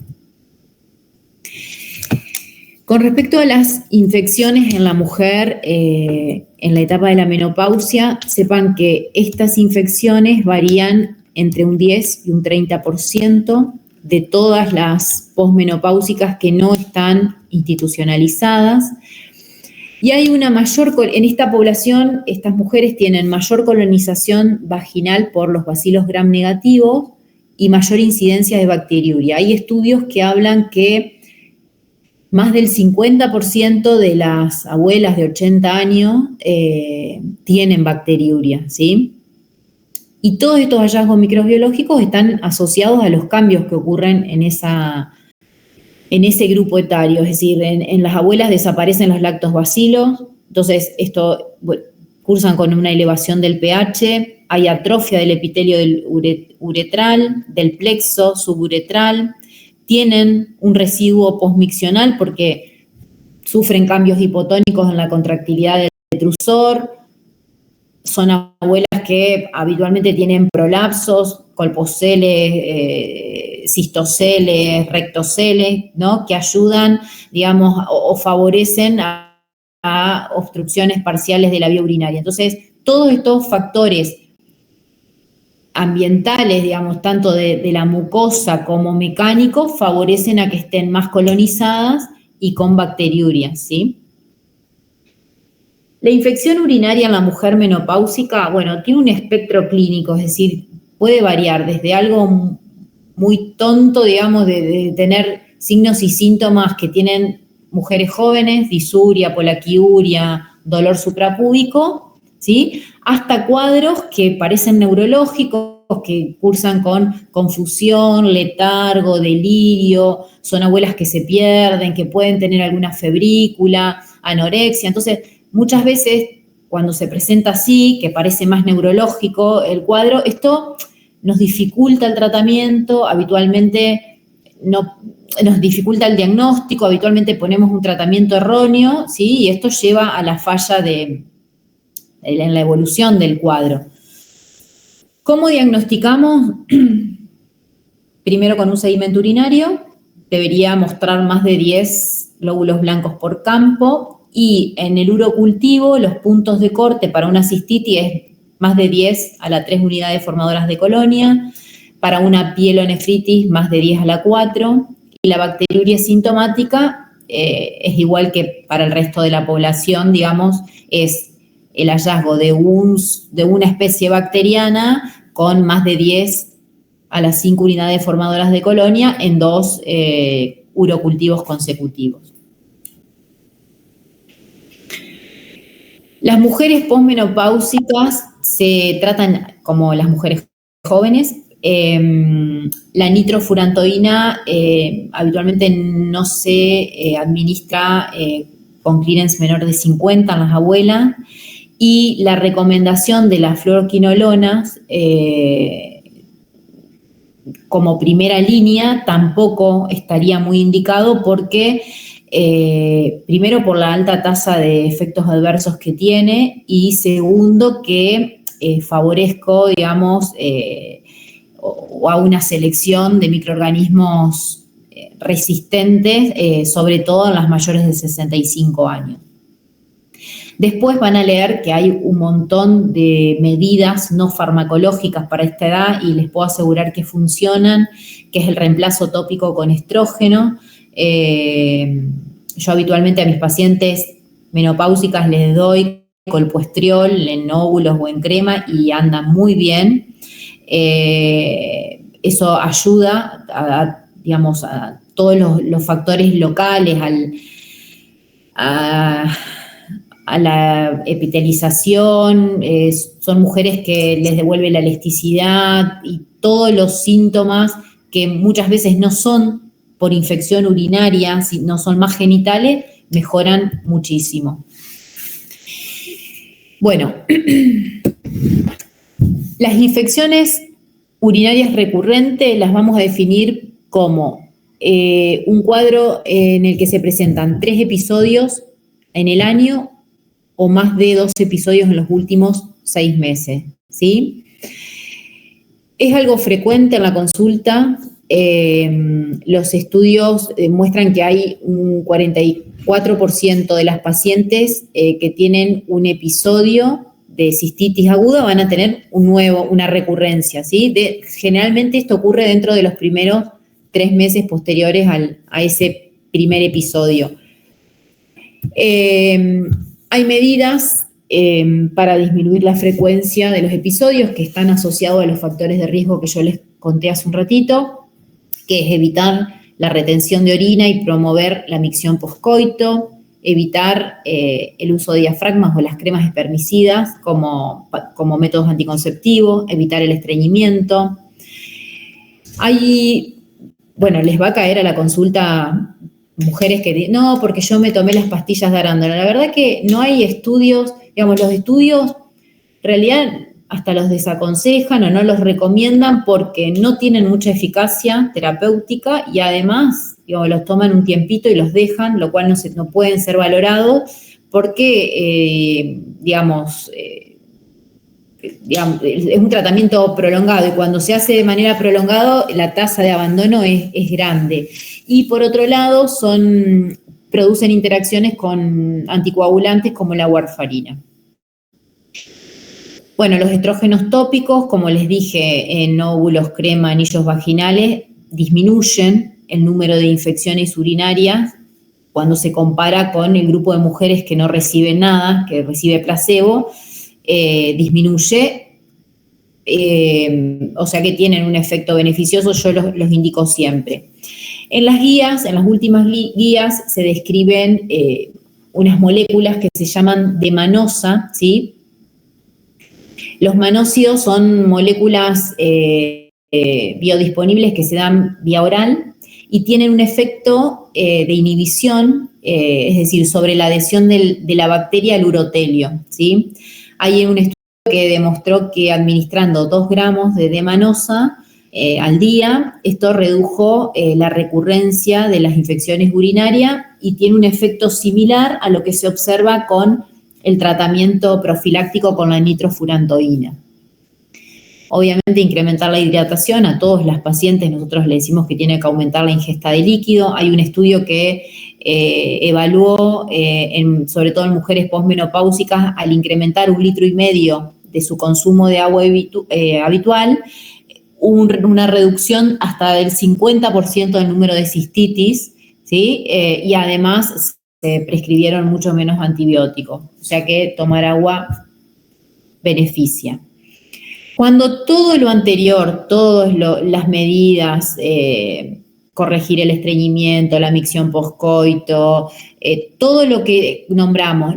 Con respecto a las infecciones en la mujer en la etapa de la menopausia, sepan que estas infecciones varían entre un 10 y un 30% de todas las posmenopáusicas que no están institucionalizadas. Y hay una en esta población, estas mujeres tienen mayor colonización vaginal por los bacilos gram negativos y mayor incidencia de bacteriuria. Hay estudios que hablan que más del 50% de las abuelas de 80 años tienen bacteriuria, ¿sí? Y todos estos hallazgos microbiológicos están asociados a los cambios que ocurren en ese grupo etario, es decir, en las abuelas desaparecen los lactobacilos, entonces esto cursan con una elevación del pH, hay atrofia del epitelio del uretral, del plexo suburetral, tienen un residuo posmiccional porque sufren cambios hipotónicos en la contractilidad del detrusor, son abuelas que habitualmente tienen prolapsos, colpoceles, cistoceles, rectoceles, ¿no? Que ayudan, digamos, o favorecen a obstrucciones parciales de la vía urinaria. Entonces, todos estos factores ambientales, digamos, tanto de la mucosa como mecánicos, favorecen a que estén más colonizadas y con bacteriuria, ¿sí? La infección urinaria en la mujer menopáusica, bueno, tiene un espectro clínico, es decir, puede variar desde algo muy tonto, digamos, de tener signos y síntomas que tienen mujeres jóvenes, disuria, polaquiuria, dolor suprapúbico, ¿sí? Hasta cuadros que parecen neurológicos, que cursan con confusión, letargo, delirio, son abuelas que se pierden, que pueden tener alguna febrícula, anorexia. Entonces, muchas veces cuando se presenta así, que parece más neurológico el cuadro, esto nos dificulta el tratamiento, habitualmente nos dificulta el diagnóstico, habitualmente ponemos un tratamiento erróneo, ¿sí? Y esto lleva a la falla en la evolución del cuadro. ¿Cómo diagnosticamos? Primero con un sedimento urinario, debería mostrar más de 10 glóbulos blancos por campo, y en el urocultivo los puntos de corte para una cistitis es más de 10 a la 3 unidades formadoras de colonia, para una pielonefritis más de 10 a la 4, y la bacteriuria sintomática es igual que para el resto de la población, digamos, es el hallazgo de una especie bacteriana con más de 10 a las 5 unidades formadoras de colonia en 2 urocultivos consecutivos. Las mujeres posmenopáusicas se tratan como las mujeres jóvenes. La nitrofurantoína habitualmente no se administra con clearance menor de 50 en las abuelas, y la recomendación de las fluoroquinolonas como primera línea tampoco estaría muy indicado porque primero por la alta tasa de efectos adversos que tiene, y segundo que favorezco, digamos, o a una selección de microorganismos resistentes, sobre todo en las mayores de 65 años. Después van a leer que hay un montón de medidas no farmacológicas para esta edad y les puedo asegurar que funcionan, que es el reemplazo tópico con estrógeno. Yo habitualmente a mis pacientes menopáusicas les doy colpoestriol en óvulos o en crema y anda muy bien. Eso ayuda digamos, a todos los factores locales, a la epitelización, son mujeres que les devuelve la elasticidad y todos los síntomas que muchas veces no son por infección urinaria, si no son más genitales, mejoran muchísimo. Bueno, las infecciones urinarias recurrentes las vamos a definir como un cuadro en el que se presentan 3 episodios en el año o más de 2 episodios en los últimos 6 meses, ¿sí? Es algo frecuente en la consulta. Los estudios muestran que hay un 44% de las pacientes que tienen un episodio de cistitis aguda van a tener una recurrencia, ¿sí? Generalmente esto ocurre dentro de los primeros 3 meses posteriores a ese primer episodio. Hay medidas para disminuir la frecuencia de los episodios que están asociados a los factores de riesgo que yo les conté hace un ratito, que es evitar la retención de orina y promover la micción poscoito, evitar el uso de diafragmas o las cremas espermicidas como métodos anticonceptivos, evitar el estreñimiento. Les va a caer a la consulta mujeres que dicen, no, porque yo me tomé las pastillas de arándano. La verdad que no hay estudios, los estudios en realidad hasta los desaconsejan o no los recomiendan porque no tienen mucha eficacia terapéutica y además, los toman un tiempito y los dejan, lo cual no pueden ser valorados porque, es un tratamiento prolongado y cuando se hace de manera prolongada la tasa de abandono es grande. Y por otro lado producen interacciones con anticoagulantes como la warfarina. Bueno, los estrógenos tópicos, como les dije, en óvulos, crema, anillos vaginales, disminuyen el número de infecciones urinarias cuando se compara con el grupo de mujeres que no reciben nada, que recibe placebo, disminuye, o sea que tienen un efecto beneficioso, yo los indico siempre. En las últimas guías se describen unas moléculas que se llaman de manosa, ¿sí? Los manócidos son moléculas biodisponibles que se dan vía oral y tienen un efecto de inhibición, es decir, sobre la adhesión de la bacteria al urotelio, ¿sí? Hay un estudio que demostró que administrando 2 gramos de D-manosa al día, esto redujo la recurrencia de las infecciones urinarias y tiene un efecto similar a lo que se observa con el tratamiento profiláctico con la nitrofurantoína. Obviamente incrementar la hidratación a todos las pacientes, nosotros le decimos que tiene que aumentar la ingesta de líquido. Hay un estudio que evaluó, sobre todo en mujeres posmenopáusicas, al incrementar 1,5 litros de su consumo de agua habitual, una reducción hasta del 50% del número de cistitis, ¿sí? Y además se prescribieron mucho menos antibióticos, o sea que tomar agua beneficia. Cuando todo lo anterior, todas las medidas, corregir el estreñimiento, la micción poscoito, todo lo que nombramos,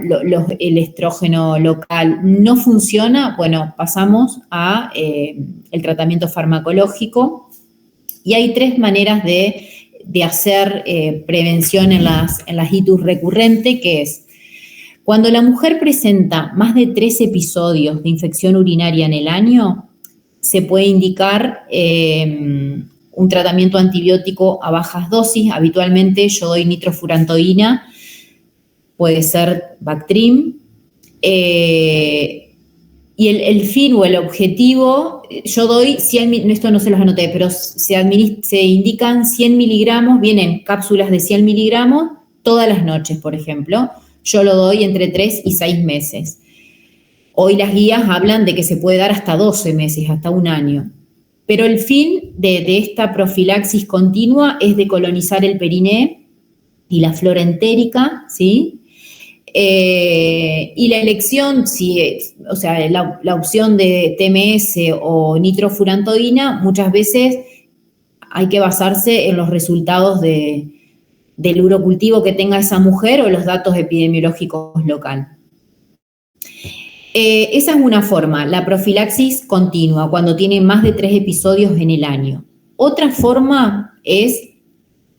el estrógeno local, no funciona, bueno, pasamos a el tratamiento farmacológico y hay 3 maneras de hacer prevención en las ITUS recurrentes, que es cuando la mujer presenta más de 3 episodios de infección urinaria en el año, se puede indicar un tratamiento antibiótico a bajas dosis. Habitualmente yo doy nitrofurantoína, puede ser Bactrim, y el fin o el objetivo, yo doy 100, esto no se los anoté, pero se indican 100 miligramos, vienen cápsulas de 100 miligramos todas las noches, por ejemplo. Yo lo doy entre 3 y 6 meses. Hoy las guías hablan de que se puede dar hasta 12 meses, hasta 1 año. Pero el fin de esta profilaxis continua es decolonizar el periné y la flora entérica, ¿sí? Y la elección, la opción de TMS o nitrofurantoína, muchas veces hay que basarse en los resultados del urocultivo que tenga esa mujer o los datos epidemiológicos local. Esa es una forma, la profilaxis continua, cuando tiene más de 3 episodios en el año. Otra forma es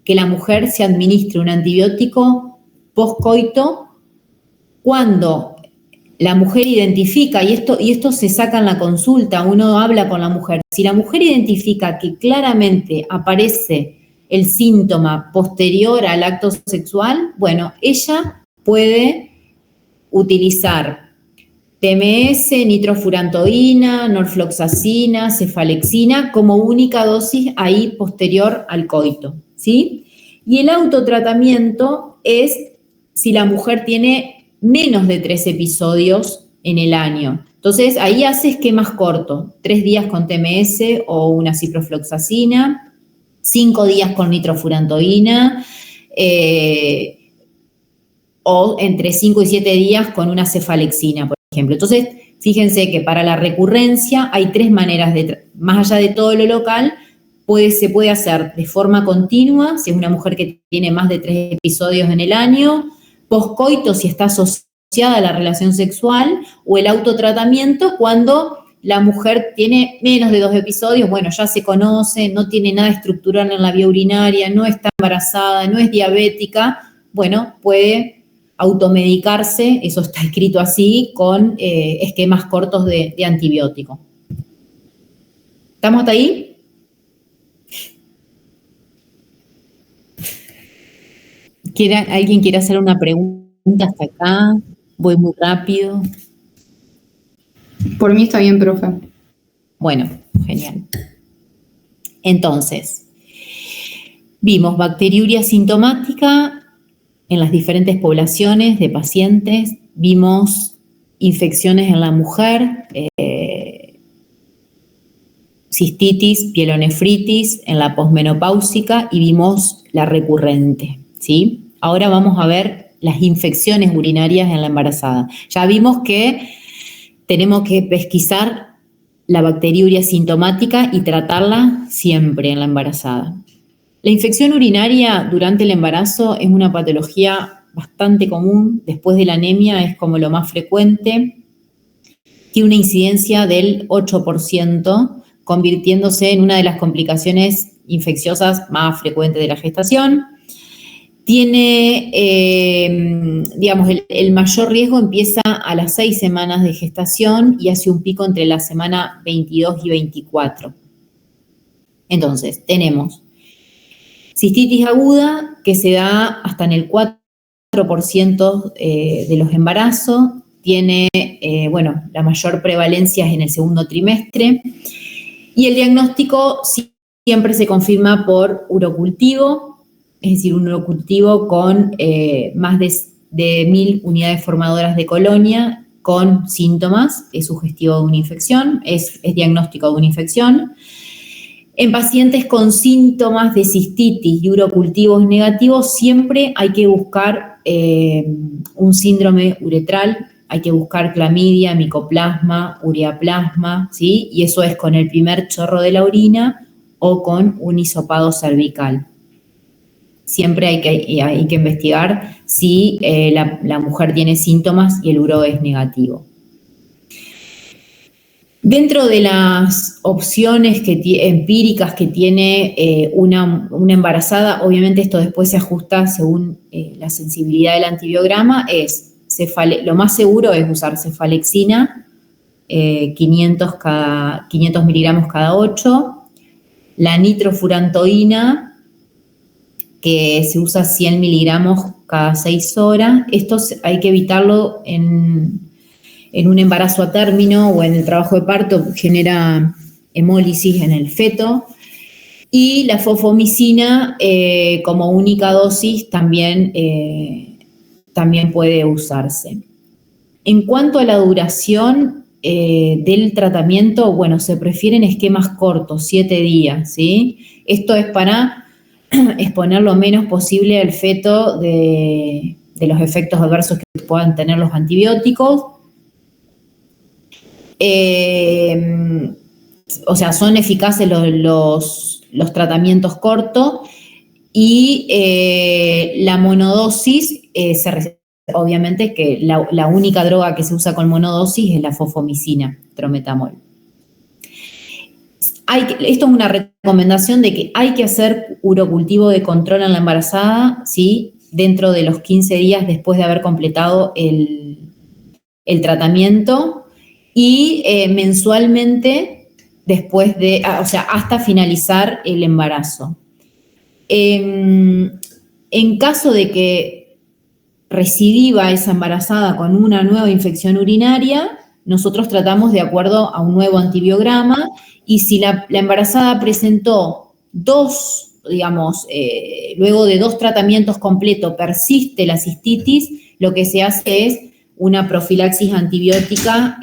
que la mujer se administre un antibiótico postcoito cuando la mujer identifica, y esto se saca en la consulta, uno habla con la mujer, si la mujer identifica que claramente aparece el síntoma posterior al acto sexual, bueno, ella puede utilizar TMS, nitrofurantoína, norfloxacina, cefalexina como única dosis ahí posterior al coito, ¿sí? Y el autotratamiento es si la mujer tiene menos de 3 episodios en el año. Entonces, ahí hace esquemas cortos, 3 días con TMS o una ciprofloxacina, 5 días con nitrofurantoína, o entre 5 y 7 días con una cefalexina, por ejemplo. Entonces, fíjense que para la recurrencia hay 3 maneras más allá de todo lo local, se puede hacer de forma continua, si es una mujer que tiene más de 3 episodios en el año, poscoito si está asociada a la relación sexual, o el autotratamiento cuando la mujer tiene menos de 2 episodios, bueno, ya se conoce, no tiene nada estructural en la vía urinaria, no está embarazada, no es diabética, bueno, puede automedicarse, eso está escrito así, con esquemas cortos de antibiótico. ¿Estamos hasta ahí? ¿Alguien quiere hacer una pregunta hasta acá? Voy muy rápido. Por mí está bien, profe. Bueno, genial. Entonces, vimos bacteriuria sintomática en las diferentes poblaciones de pacientes, vimos infecciones en la mujer, cistitis, pielonefritis en la posmenopáusica y vimos la recurrente, ¿sí? Ahora vamos a ver las infecciones urinarias en la embarazada. Ya vimos que tenemos que pesquisar la bacteriuria sintomática y tratarla siempre en la embarazada. La infección urinaria durante el embarazo es una patología bastante común, después de la anemia es como lo más frecuente, tiene una incidencia del 8%, convirtiéndose en una de las complicaciones infecciosas más frecuentes de la gestación. Tiene, digamos, el mayor riesgo empieza a las 6 semanas de gestación y hace un pico entre la semana 22 y 24. Entonces, tenemos cistitis aguda, que se da hasta en el 4% de los embarazos, tiene, la mayor prevalencia es en el segundo trimestre, y el diagnóstico siempre se confirma por urocultivo, es decir, un urocultivo con más de 1.000 unidades formadoras de colonia con síntomas, es sugestivo de una infección, es diagnóstico de una infección. En pacientes con síntomas de cistitis y urocultivos negativos siempre hay que buscar un síndrome uretral, hay que buscar clamidia, micoplasma, ureaplasma, ¿sí? Y eso es con el primer chorro de la orina o con un hisopado cervical. Siempre hay que investigar si la mujer tiene síntomas y el uro es negativo. Dentro de las opciones empíricas que tiene una embarazada, obviamente esto después se ajusta según la sensibilidad del antibiograma, lo más seguro es usar cefalexina, 500 miligramos cada 8, la nitrofurantoína, que se usa 100 miligramos cada 6 horas. Esto hay que evitarlo en un embarazo a término o en el trabajo de parto, genera hemólisis en el feto. Y la fosfomicina como única dosis también puede usarse. En cuanto a la duración del tratamiento, bueno, se prefieren esquemas cortos, 7 días, ¿sí? Esto es para exponer lo menos posible al feto de los efectos adversos que puedan tener los antibióticos. O sea, son eficaces los tratamientos cortos y la monodosis, obviamente que la única droga que se usa con monodosis es la fosfomicina, trometamol. esto es una recomendación de que hay que hacer urocultivo de control en la embarazada, ¿sí? Dentro de los 15 días después de haber completado el tratamiento y mensualmente después de, o sea, hasta finalizar el embarazo. En caso de que recidiva esa embarazada con una nueva infección urinaria, nosotros tratamos de acuerdo a un nuevo antibiograma, y si la embarazada presentó luego de 2 tratamientos completos persiste la cistitis, lo que se hace es una profilaxis antibiótica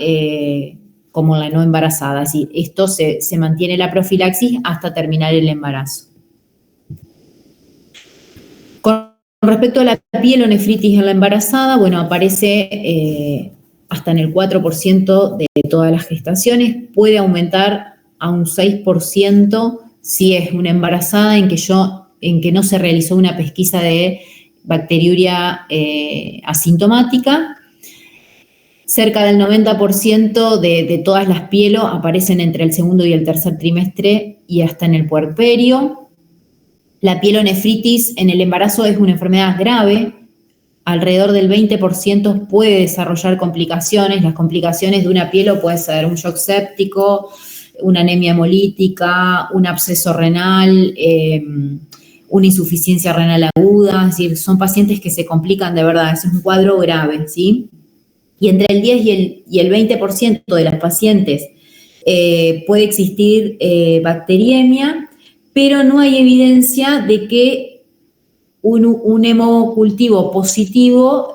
como la no embarazada. Es decir, esto se mantiene la profilaxis hasta terminar el embarazo. Con respecto a la pielonefritis en la embarazada, bueno, aparece hasta en el 4% de todas las gestaciones, puede aumentar a un 6% si es una embarazada en que no se realizó una pesquisa de bacteriuria asintomática. Cerca del 90% de todas las pielos aparecen entre el segundo y el tercer trimestre y hasta en el puerperio. La pielonefritis en el embarazo es una enfermedad grave. Alrededor del 20% puede desarrollar complicaciones. Las complicaciones de una pielo puede ser un shock séptico, una anemia hemolítica, un absceso renal, una insuficiencia renal aguda. Es decir, son pacientes que se complican de verdad. Es un cuadro grave, ¿sí? Y entre el 10 y el 20% de las pacientes puede existir bacteriemia, pero no hay evidencia de que un hemocultivo positivo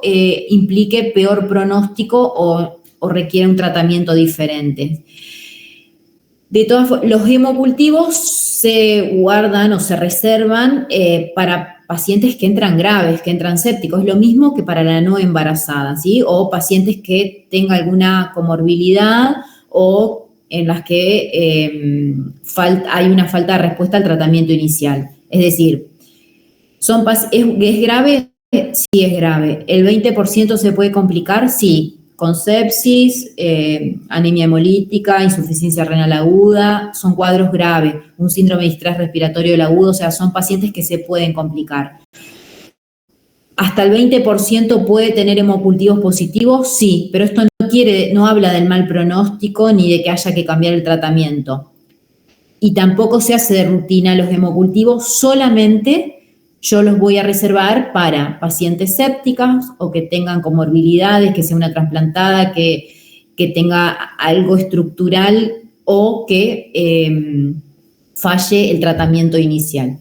implique peor pronóstico o requiere un tratamiento diferente. De todas formas, los hemocultivos se guardan o se reservan para pacientes que entran graves, que entran sépticos. Es lo mismo que para la no embarazada, ¿sí? O pacientes que tengan alguna comorbilidad o en las que hay una falta de respuesta al tratamiento inicial. Es decir, ¿es grave? Sí, es grave. ¿El 20% se puede complicar? Sí. Con sepsis, anemia hemolítica, insuficiencia renal aguda, son cuadros graves. Un síndrome de distrés respiratorio del agudo, o sea, son pacientes que se pueden complicar. ¿Hasta el 20% puede tener hemocultivos positivos? Sí, pero esto no habla del mal pronóstico ni de que haya que cambiar el tratamiento. Y tampoco se hace de rutina los hemocultivos, solamente yo los voy a reservar para pacientes sépticas o que tengan comorbilidades, que sea una trasplantada, que tenga algo estructural o que falle el tratamiento inicial.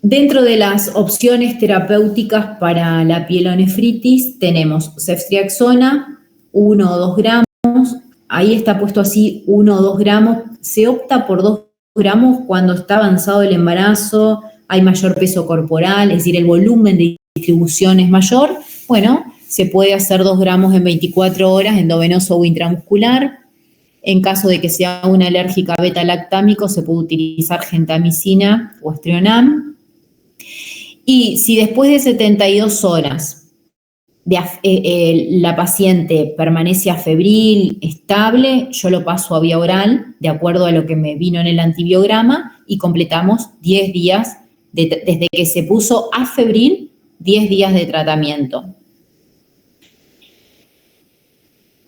Dentro de las opciones terapéuticas para la pielonefritis tenemos ceftriaxona, 1 o 2 gramos. Ahí está puesto así, 1 o 2 gramos. Se opta por 2 gramos cuando está avanzado el embarazo, hay mayor peso corporal, es decir, el volumen de distribución es mayor. Bueno, se puede hacer 2 gramos en 24 horas, endovenoso o intramuscular. En caso de que sea una alérgica beta-lactámico, se puede utilizar gentamicina o estrionam. Y si después de 72 horas la paciente permanece afebril, estable, yo lo paso a vía oral, de acuerdo a lo que me vino en el antibiograma, y completamos 10 días, desde que se puso afebril, 10 días de tratamiento.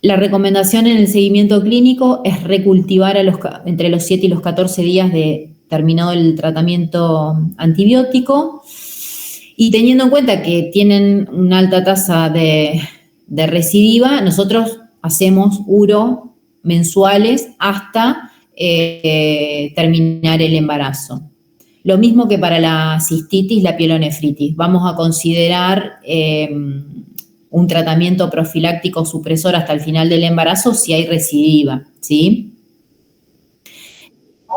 La recomendación en el seguimiento clínico es recultivar entre los 7 y los 14 días de terminado el tratamiento antibiótico. Y teniendo en cuenta que tienen una alta tasa de recidiva, nosotros hacemos uro mensuales hasta terminar el embarazo. Lo mismo que para la cistitis, la pielonefritis. Vamos a considerar un tratamiento profiláctico supresor hasta el final del embarazo si hay recidiva, ¿sí?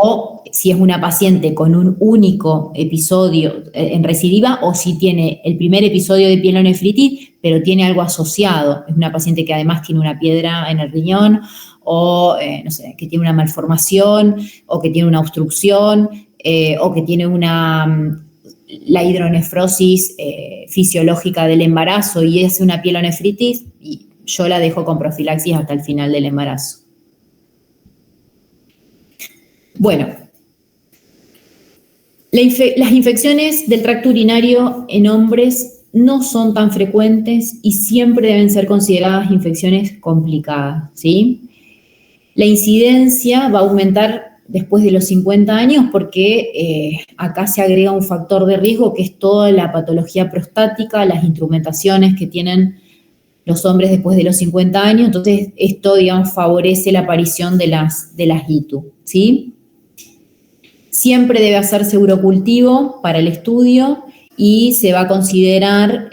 O si es una paciente con un único episodio en recidiva, o si tiene el primer episodio de pielonefritis, pero tiene algo asociado. Es una paciente que además tiene una piedra en el riñón, o no sé, que tiene una malformación, o que tiene una obstrucción, o que tiene la hidronefrosis fisiológica del embarazo y es una pielonefritis, y yo la dejo con profilaxis hasta el final del embarazo. Bueno, las infecciones del tracto urinario en hombres no son tan frecuentes y siempre deben ser consideradas infecciones complicadas, ¿sí? La incidencia va a aumentar después de los 50 años porque acá se agrega un factor de riesgo que es toda la patología prostática, las instrumentaciones que tienen los hombres después de los 50 años, entonces esto, digamos, favorece la aparición de las ITU, ¿sí? Siempre debe hacerse urocultivo para el estudio y se va a considerar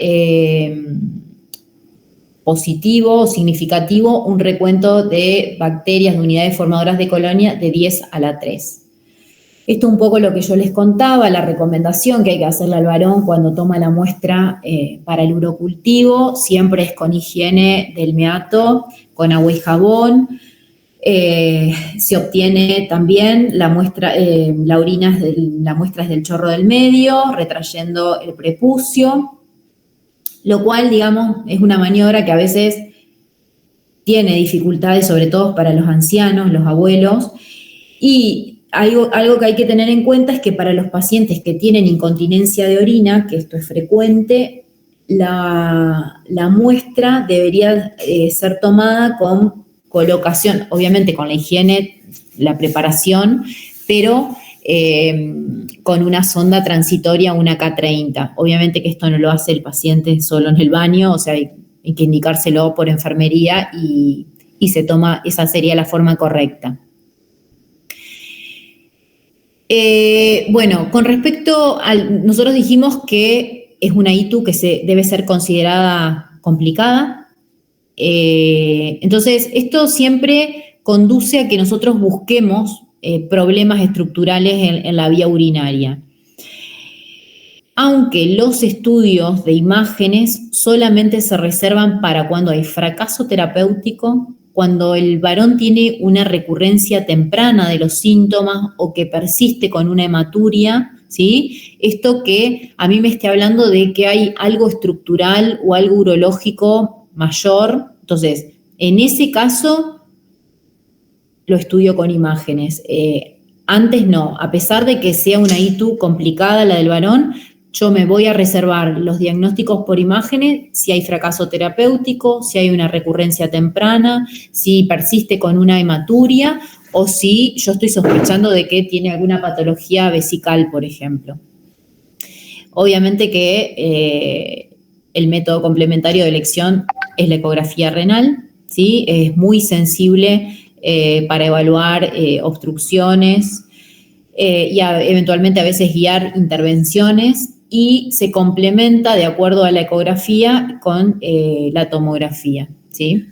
positivo o significativo un recuento de bacterias de unidades formadoras de colonia de 10 a la 3. Esto es un poco lo que yo les contaba, la recomendación que hay que hacerle al varón cuando toma la muestra para el urocultivo, siempre es con higiene del meato, con agua y jabón. Se obtiene también la muestra, la muestra es del chorro del medio, retrayendo el prepucio, lo cual, digamos, es una maniobra que a veces tiene dificultades, sobre todo para los ancianos, los abuelos, y algo que hay que tener en cuenta es que para los pacientes que tienen incontinencia de orina, que esto es frecuente, la muestra debería ser tomada con colocación, obviamente con la higiene, la preparación, pero con una sonda transitoria, una K30. Obviamente que esto no lo hace el paciente solo en el baño, o sea, hay que indicárselo por enfermería y se toma, esa sería la forma correcta. Bueno, con respecto al, nosotros dijimos que es una ITU que debe ser considerada complicada. Entonces, esto siempre conduce a que nosotros busquemos problemas estructurales en la vía urinaria. Aunque los estudios de imágenes solamente se reservan para cuando hay fracaso terapéutico, cuando el varón tiene una recurrencia temprana de los síntomas o que persiste con una hematuria, ¿sí? Esto que a mí me esté hablando de que hay algo estructural o algo urológico mayor. Entonces, en ese caso, lo estudio con imágenes. Antes no, a pesar de que sea una ITU complicada la del varón, yo me voy a reservar los diagnósticos por imágenes si hay fracaso terapéutico, si hay una recurrencia temprana, si persiste con una hematuria o si yo estoy sospechando de que tiene alguna patología vesical, por ejemplo. Obviamente que el método complementario de elección es la ecografía renal, ¿sí? Es muy sensible para evaluar obstrucciones y eventualmente a veces guiar intervenciones, y se complementa de acuerdo a la ecografía con la tomografía, ¿sí?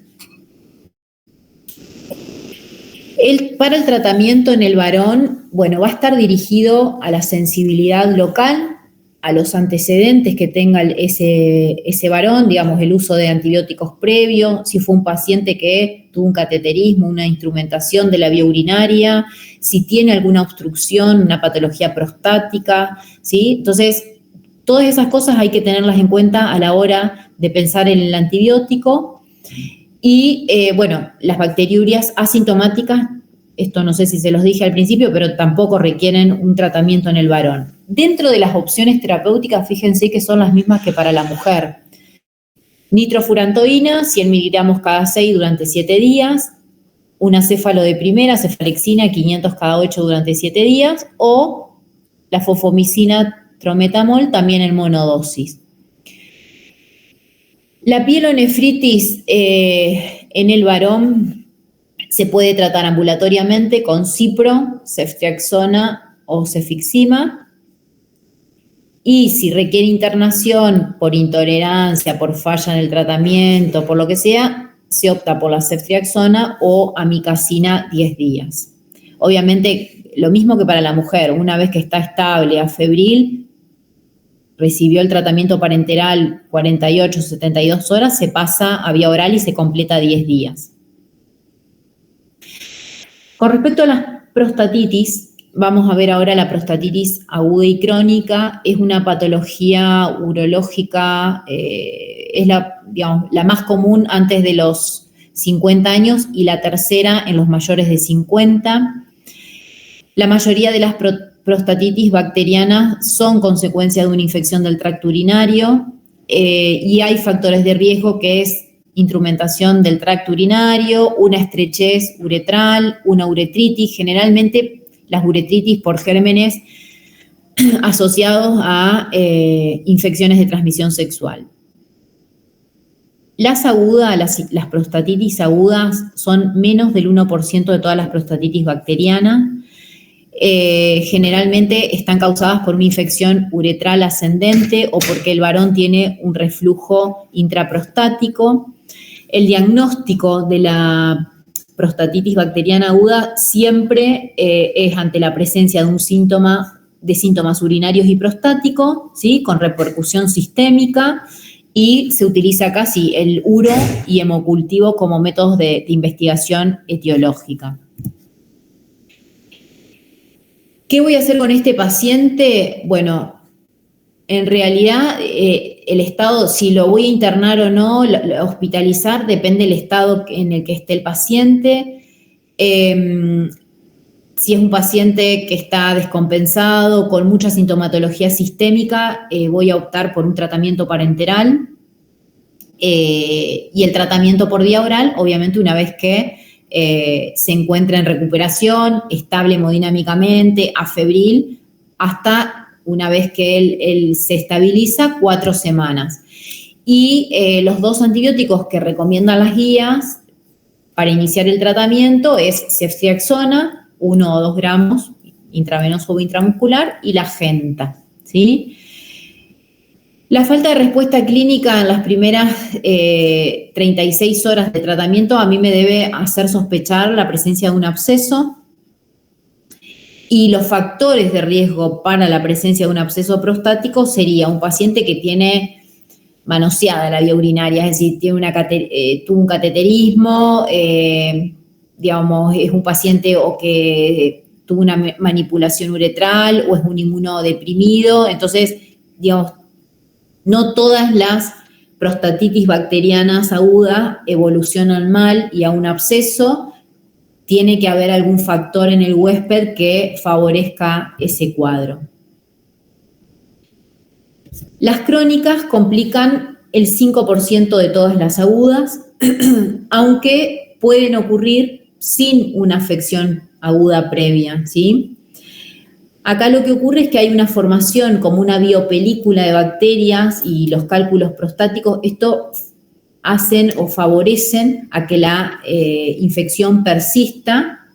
Para el tratamiento en el varón, bueno, va a estar dirigido a la sensibilidad local, a los antecedentes que tenga ese varón, digamos, el uso de antibióticos previo, si fue un paciente que tuvo un cateterismo, una instrumentación de la vía urinaria, si tiene alguna obstrucción, una patología prostática, ¿sí? Entonces, todas esas cosas hay que tenerlas en cuenta a la hora de pensar en el antibiótico. Y, bueno, las bacteriurias asintomáticas, esto no sé si se los dije al principio, pero tampoco requieren un tratamiento en el varón. Dentro de las opciones terapéuticas, fíjense que son las mismas que para la mujer. Nitrofurantoína, 100 miligramos cada 6 durante 7 días, un acéfalo de primera, cefalexina, 500 cada 8 durante 7 días, o la fosfomicina trometamol, también en monodosis. La pielonefritis en el varón se puede tratar ambulatoriamente con cipro, ceftriaxona o cefixima. Y si requiere internación por intolerancia, por falla en el tratamiento, por lo que sea, se opta por la ceftriaxona o amikacina 10 días. Obviamente, lo mismo que para la mujer, una vez que está estable, afebril, recibió el tratamiento parenteral 48 o 72 horas, se pasa a vía oral y se completa 10 días. Con respecto a las prostatitis, vamos a ver ahora la prostatitis aguda y crónica. Es una patología urológica, es la más común antes de los 50 años y la tercera en los mayores de 50. La mayoría de las prostatitis bacterianas son consecuencia de una infección del tracto urinario y hay factores de riesgo que es instrumentación del tracto urinario, una estrechez uretral, una uretritis, generalmente las uretritis por gérmenes asociados a infecciones de transmisión sexual. Las prostatitis agudas son menos del 1% de todas las prostatitis bacterianas. Generalmente están causadas por una infección uretral ascendente o porque el varón tiene un reflujo intraprostático. El diagnóstico de la prostatitis bacteriana aguda siempre es ante la presencia de síntomas urinarios y prostáticos, ¿sí? Con repercusión sistémica, y se utiliza casi el uro y hemocultivo como métodos de investigación etiológica. ¿Qué voy a hacer con este paciente? Bueno, en realidad el estado, si lo voy a internar o no, hospitalizar, depende del estado en el que esté el paciente. Si es un paciente que está descompensado, con mucha sintomatología sistémica, voy a optar por un tratamiento parenteral. Y el tratamiento por vía oral, obviamente una vez que se encuentra en recuperación, estable hemodinámicamente, afebril, hasta una vez que él se estabiliza, 4 semanas. Y los 2 antibióticos que recomiendan las guías para iniciar el tratamiento es ceftriaxona, 1 o 2 gramos, intravenoso o intramuscular, y la genta, ¿sí? La falta de respuesta clínica en las primeras 36 horas de tratamiento a mí me debe hacer sospechar la presencia de un absceso, y los factores de riesgo para la presencia de un absceso prostático sería un paciente que tiene manoseada la vía urinaria, es decir, tuvo un cateterismo, digamos, es un paciente o que tuvo una manipulación uretral o es un inmunodeprimido. Entonces, digamos, no todas las prostatitis bacterianas agudas evolucionan mal y a un absceso. Tiene que haber algún factor en el huésped que favorezca ese cuadro. Las crónicas complican el 5% de todas las agudas, aunque pueden ocurrir sin una afección aguda previa, ¿sí? Acá lo que ocurre es que hay una formación como una biopelícula de bacterias y los cálculos prostáticos. Esto hacen o favorecen a que la infección persista,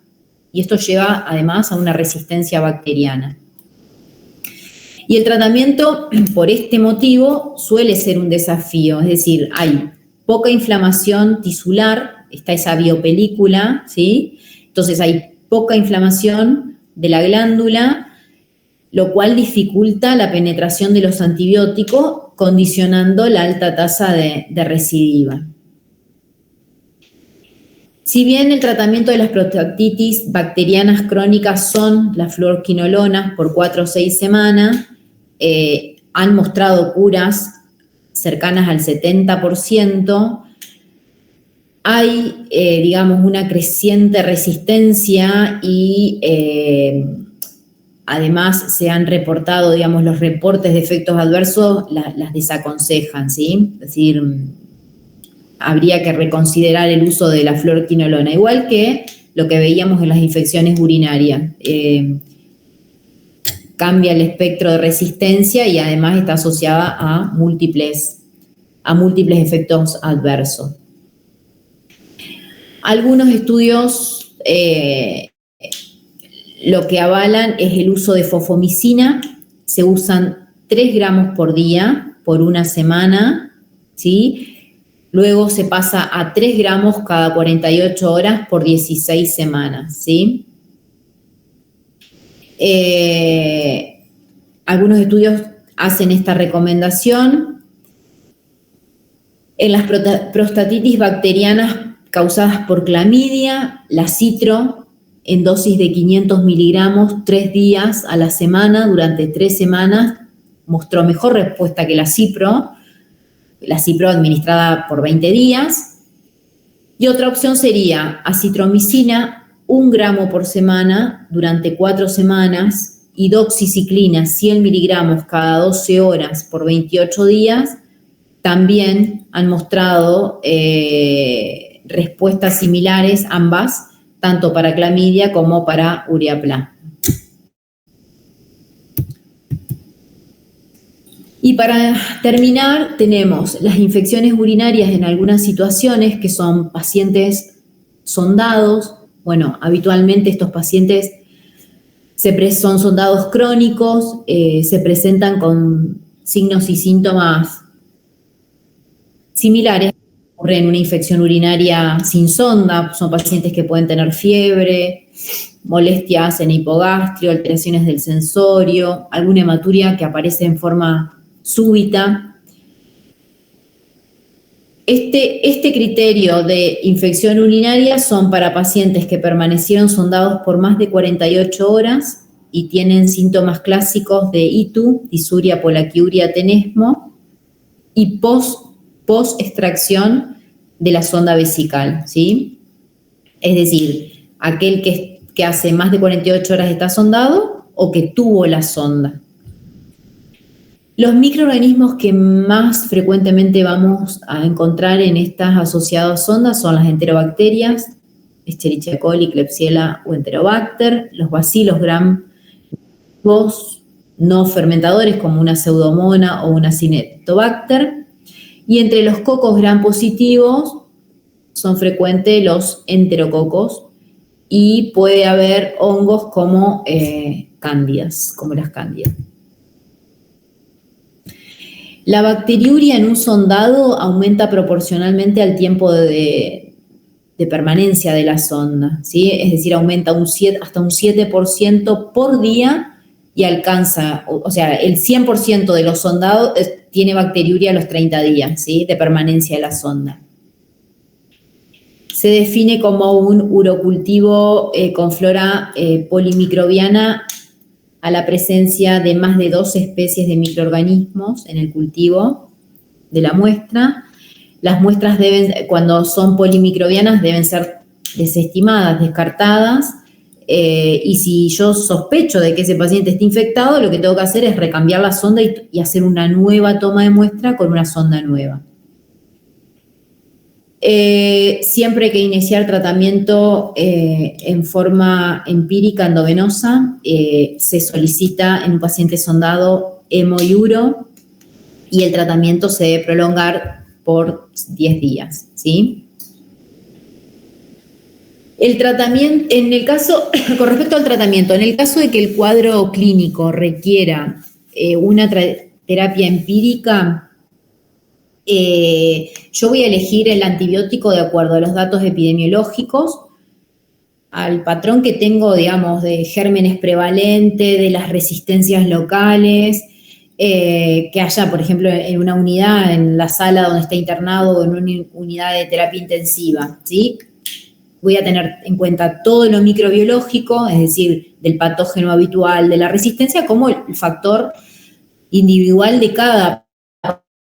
y esto lleva además a una resistencia bacteriana. Y el tratamiento, por este motivo, suele ser un desafío, es decir, hay poca inflamación tisular, está esa biopelícula, ¿sí? Entonces hay poca inflamación de la glándula, lo cual dificulta la penetración de los antibióticos, condicionando la alta tasa de recidiva. Si bien el tratamiento de las prostatitis bacterianas crónicas son las fluoroquinolonas por 4 o 6 semanas, han mostrado curas cercanas al 70%, hay, digamos, una creciente resistencia y además se han reportado, digamos, los reportes de efectos adversos las desaconsejan, ¿sí? Es decir, habría que reconsiderar el uso de la fluoroquinolona, igual que lo que veíamos en las infecciones urinarias. Cambia el espectro de resistencia y además está asociada a múltiples efectos adversos. Algunos estudios lo que avalan es el uso de fosfomicina. Se usan 3 gramos por día por 1 semana, ¿sí? Luego se pasa a 3 gramos cada 48 horas por 16 semanas, ¿sí? Algunos estudios hacen esta recomendación. En las prostatitis bacterianas causadas por clamidia, la citro en dosis de 500 miligramos 3 días a la semana durante 3 semanas mostró mejor respuesta que la cipro administrada por 20 días. Y otra opción sería acitromicina 1 gramo por semana durante 4 semanas y doxiciclina 100 miligramos cada 12 horas por 28 días, también han mostrado respuestas similares, ambas, tanto para clamidia como para ureapla. Y para terminar, tenemos las infecciones urinarias en algunas situaciones, que son pacientes sondados. Bueno, habitualmente estos pacientes son sondados crónicos, se presentan con signos y síntomas similares. Ocurre en una infección urinaria sin sonda, son pacientes que pueden tener fiebre, molestias en hipogastrio, alteraciones del sensorio, alguna hematuria que aparece en forma súbita. Este criterio de infección urinaria son para pacientes que permanecieron sondados por más de 48 horas y tienen síntomas clásicos de ITU, disuria, polaquiuria, tenesmo, y post-extracción de la sonda vesical, ¿sí? Es decir, aquel que hace más de 48 horas está sondado o que tuvo la sonda. Los microorganismos que más frecuentemente vamos a encontrar en estas asociadas sondas son las enterobacterias, Escherichia coli, Klebsiella o Enterobacter, los bacilos gram no fermentadores como una Pseudomonas o una Cinetobacter, y entre los cocos gram positivos son frecuentes los enterococos y puede haber hongos como cándidas, como las cándidas. La bacteriuria en un sondado aumenta proporcionalmente al tiempo de permanencia de la sonda, ¿sí? Es decir, aumenta hasta un 7% por día y alcanza, o sea, el 100% de los sondados tiene bacteriuria a los 30 días, ¿sí? De permanencia de la sonda. Se define como un urocultivo con flora polimicrobiana a la presencia de más de 2 especies de microorganismos en el cultivo de la muestra. Las muestras cuando son polimicrobianas, deben ser desestimadas, descartadas, y si yo sospecho de que ese paciente está infectado, lo que tengo que hacer es recambiar la sonda y hacer una nueva toma de muestra con una sonda nueva. Siempre hay que iniciar tratamiento en forma empírica endovenosa. Se solicita en un paciente sondado hemo y uro y el tratamiento se debe prolongar por 10 días, ¿sí? El tratamiento, con respecto al tratamiento, en el caso de que el cuadro clínico requiera una terapia empírica, yo voy a elegir el antibiótico de acuerdo a los datos epidemiológicos, al patrón que tengo, digamos, de gérmenes prevalentes, de las resistencias locales, que haya, por ejemplo, en una unidad, en la sala donde está internado o en una unidad de terapia intensiva, ¿sí? Voy a tener en cuenta todo lo microbiológico, es decir, del patógeno habitual, de la resistencia, como el factor individual de cada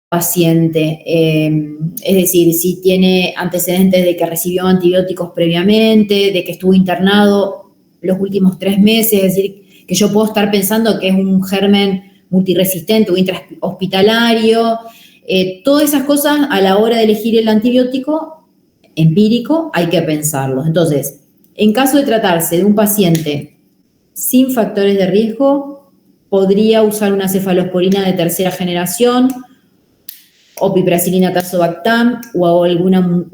paciente, es decir, si tiene antecedentes de que recibió antibióticos previamente, de que estuvo internado los últimos 3 meses, es decir, que yo puedo estar pensando que es un germen multiresistente o intrahospitalario, todas esas cosas a la hora de elegir el antibiótico empírico hay que pensarlos. Entonces, en caso de tratarse de un paciente sin factores de riesgo, podría usar una cefalosporina de tercera generación, o piperacilina tazobactam o alguna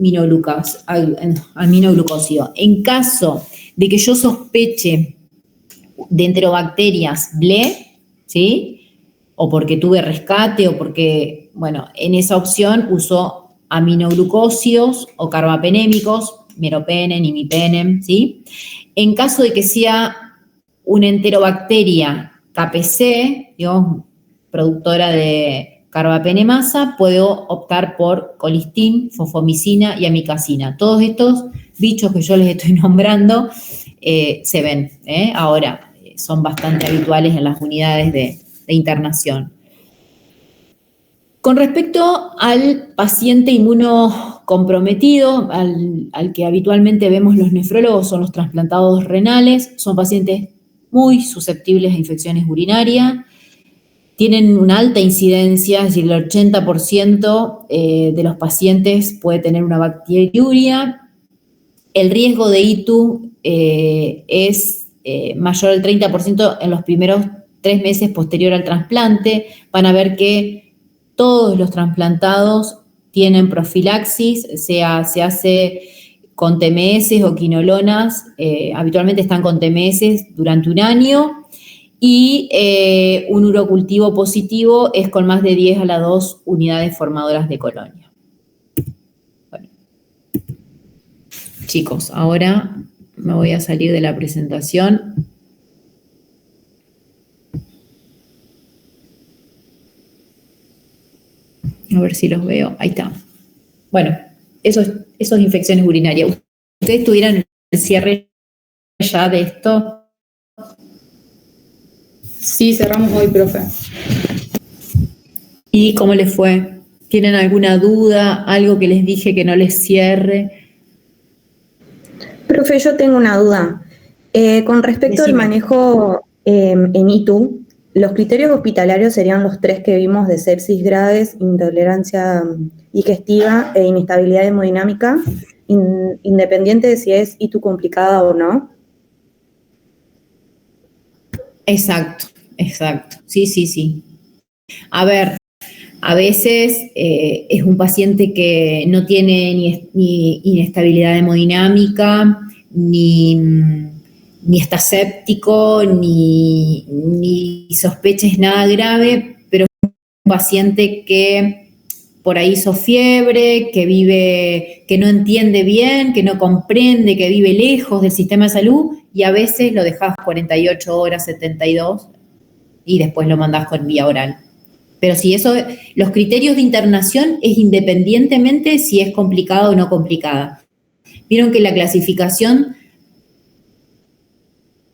aminoglucósido. En caso de que yo sospeche de enterobacterias BLE, ¿sí? O porque tuve rescate o porque, bueno, en esa opción uso aminoglucósidos o carbapenémicos, meropenem, imipenem, ¿sí? En caso de que sea una enterobacteria KPC, digamos, productora de carbapenemasa, puedo optar por colistin, fosfomicina y amicacina. Todos estos bichos que yo les estoy nombrando se ven, ahora son bastante habituales en las unidades de internación. Con respecto al paciente inmunocomprometido, al que habitualmente vemos los nefrólogos, son los trasplantados renales, son pacientes muy susceptibles a infecciones urinarias, tienen una alta incidencia, es decir, el 80% de los pacientes puede tener una bacteriuria. El riesgo de ITU es mayor al 30% en los primeros 3 meses posterior al trasplante. Van a ver que todos los trasplantados tienen profilaxis, se hace con TMS o quinolonas, habitualmente están con TMS durante un año, y un urocultivo positivo es con más de 10 a la 2 unidades formadoras de colonia. Bueno. Chicos, ahora me voy a salir de la presentación. A ver si los veo. Ahí está. Bueno, eso es infecciones urinarias. ¿Ustedes tuvieron el cierre ya de esto? Sí, cerramos hoy, profe. ¿Y cómo les fue? ¿Tienen alguna duda? ¿Algo que les dije que no les cierre? Profe, yo tengo una duda. Con respecto al manejo en ITU, los criterios hospitalarios serían los 3 que vimos de sepsis graves, intolerancia digestiva e inestabilidad hemodinámica, independiente de si es ITU complicada o no. Exacto. Sí. A ver, a veces es un paciente que no tiene ni inestabilidad hemodinámica, ni está séptico, ni sospeches nada grave, pero es un paciente que por ahí hizo fiebre, que no entiende bien, que no comprende, que vive lejos del sistema de salud, y a veces lo dejás 48 horas, 72, y después lo mandás con vía oral. Pero si eso, los criterios de internación es independientemente si es complicada o no complicada. Vieron que la clasificación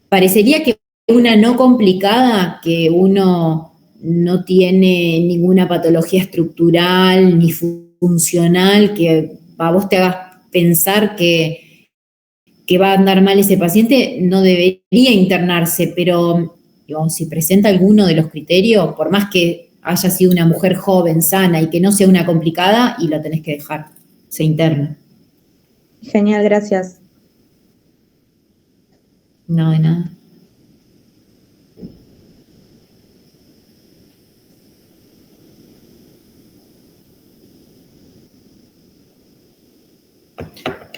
parecería que una no complicada, que uno no tiene ninguna patología estructural ni funcional, que a vos te hagas pensar que va a andar mal ese paciente, no debería internarse, pero digamos, si presenta alguno de los criterios, por más que haya sido una mujer joven, sana y que no sea una complicada, y lo tenés que dejar, se interna. Genial, gracias. No, de nada.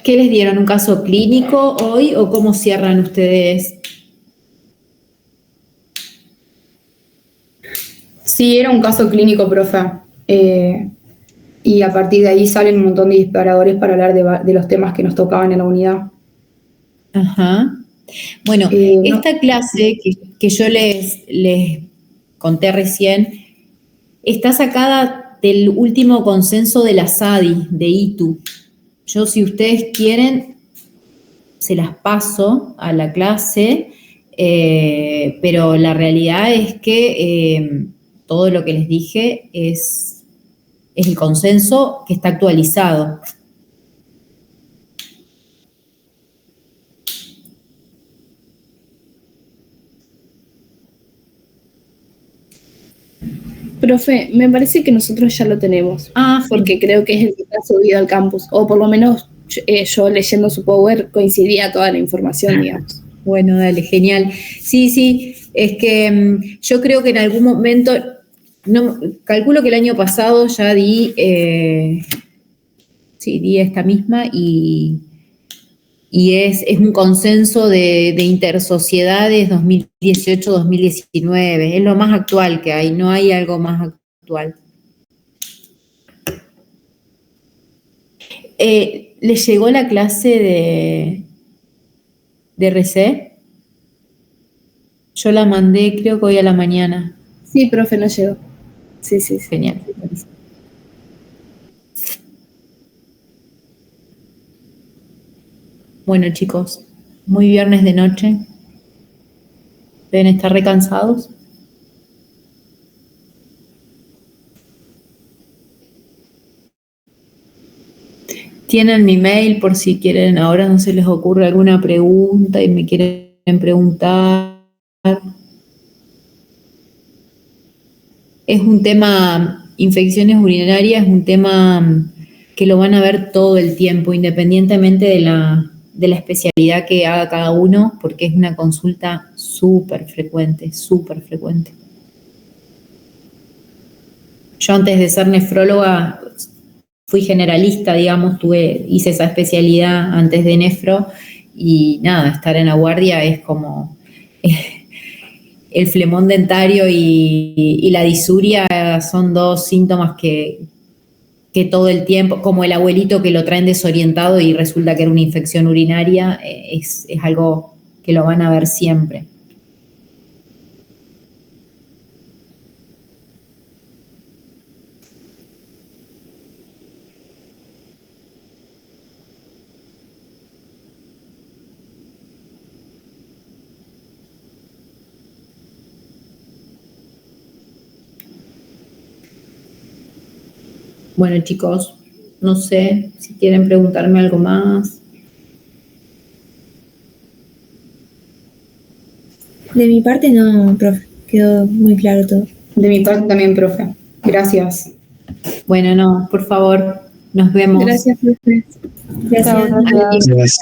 ¿Qué les dieron? ¿Un caso clínico hoy o cómo cierran ustedes? Sí, era un caso clínico, profe. Y a partir de ahí salen un montón de disparadores para hablar de los temas que nos tocaban en la unidad. Ajá. Bueno, esta clase que yo les conté recién está sacada del último consenso de la SADI, de ITU. Yo, si ustedes quieren, se las paso a la clase, pero la realidad es que todo lo que les dije es el consenso que está actualizado. Profe, me parece que nosotros ya lo tenemos. Porque creo que es el que está subido al campus. O por lo menos yo leyendo su Power coincidía toda la información, digamos. Bueno, dale, genial. Sí, es que yo creo que en algún momento, calculo que el año pasado ya di esta misma y es un consenso de intersociedades 2018-2019. Es lo más actual que hay, no hay algo más actual. ¿Les llegó la clase de RC? Yo la mandé, creo que hoy a la mañana. Sí, profe, no llegó. Sí. Genial. Bueno, chicos, muy viernes de noche. Deben estar recansados. Tienen mi mail por si quieren, ahora no se les ocurre alguna pregunta y me quieren preguntar. Es un tema, infecciones urinarias, es un tema que lo van a ver todo el tiempo, independientemente de la especialidad que haga cada uno, porque es una consulta súper frecuente, súper frecuente. Yo antes de ser nefróloga fui generalista, digamos, hice esa especialidad antes de nefro y nada, estar en la guardia es como el flemón dentario y la disuria son dos síntomas que todo el tiempo, como el abuelito que lo traen desorientado y resulta que era una infección urinaria, es algo que lo van a ver siempre. Bueno, chicos, no sé si quieren preguntarme algo más. De mi parte no, profe, quedó muy claro todo. De mi parte también, profe. Gracias. Bueno, no, por favor, nos vemos. Gracias, profe. Gracias. Gracias.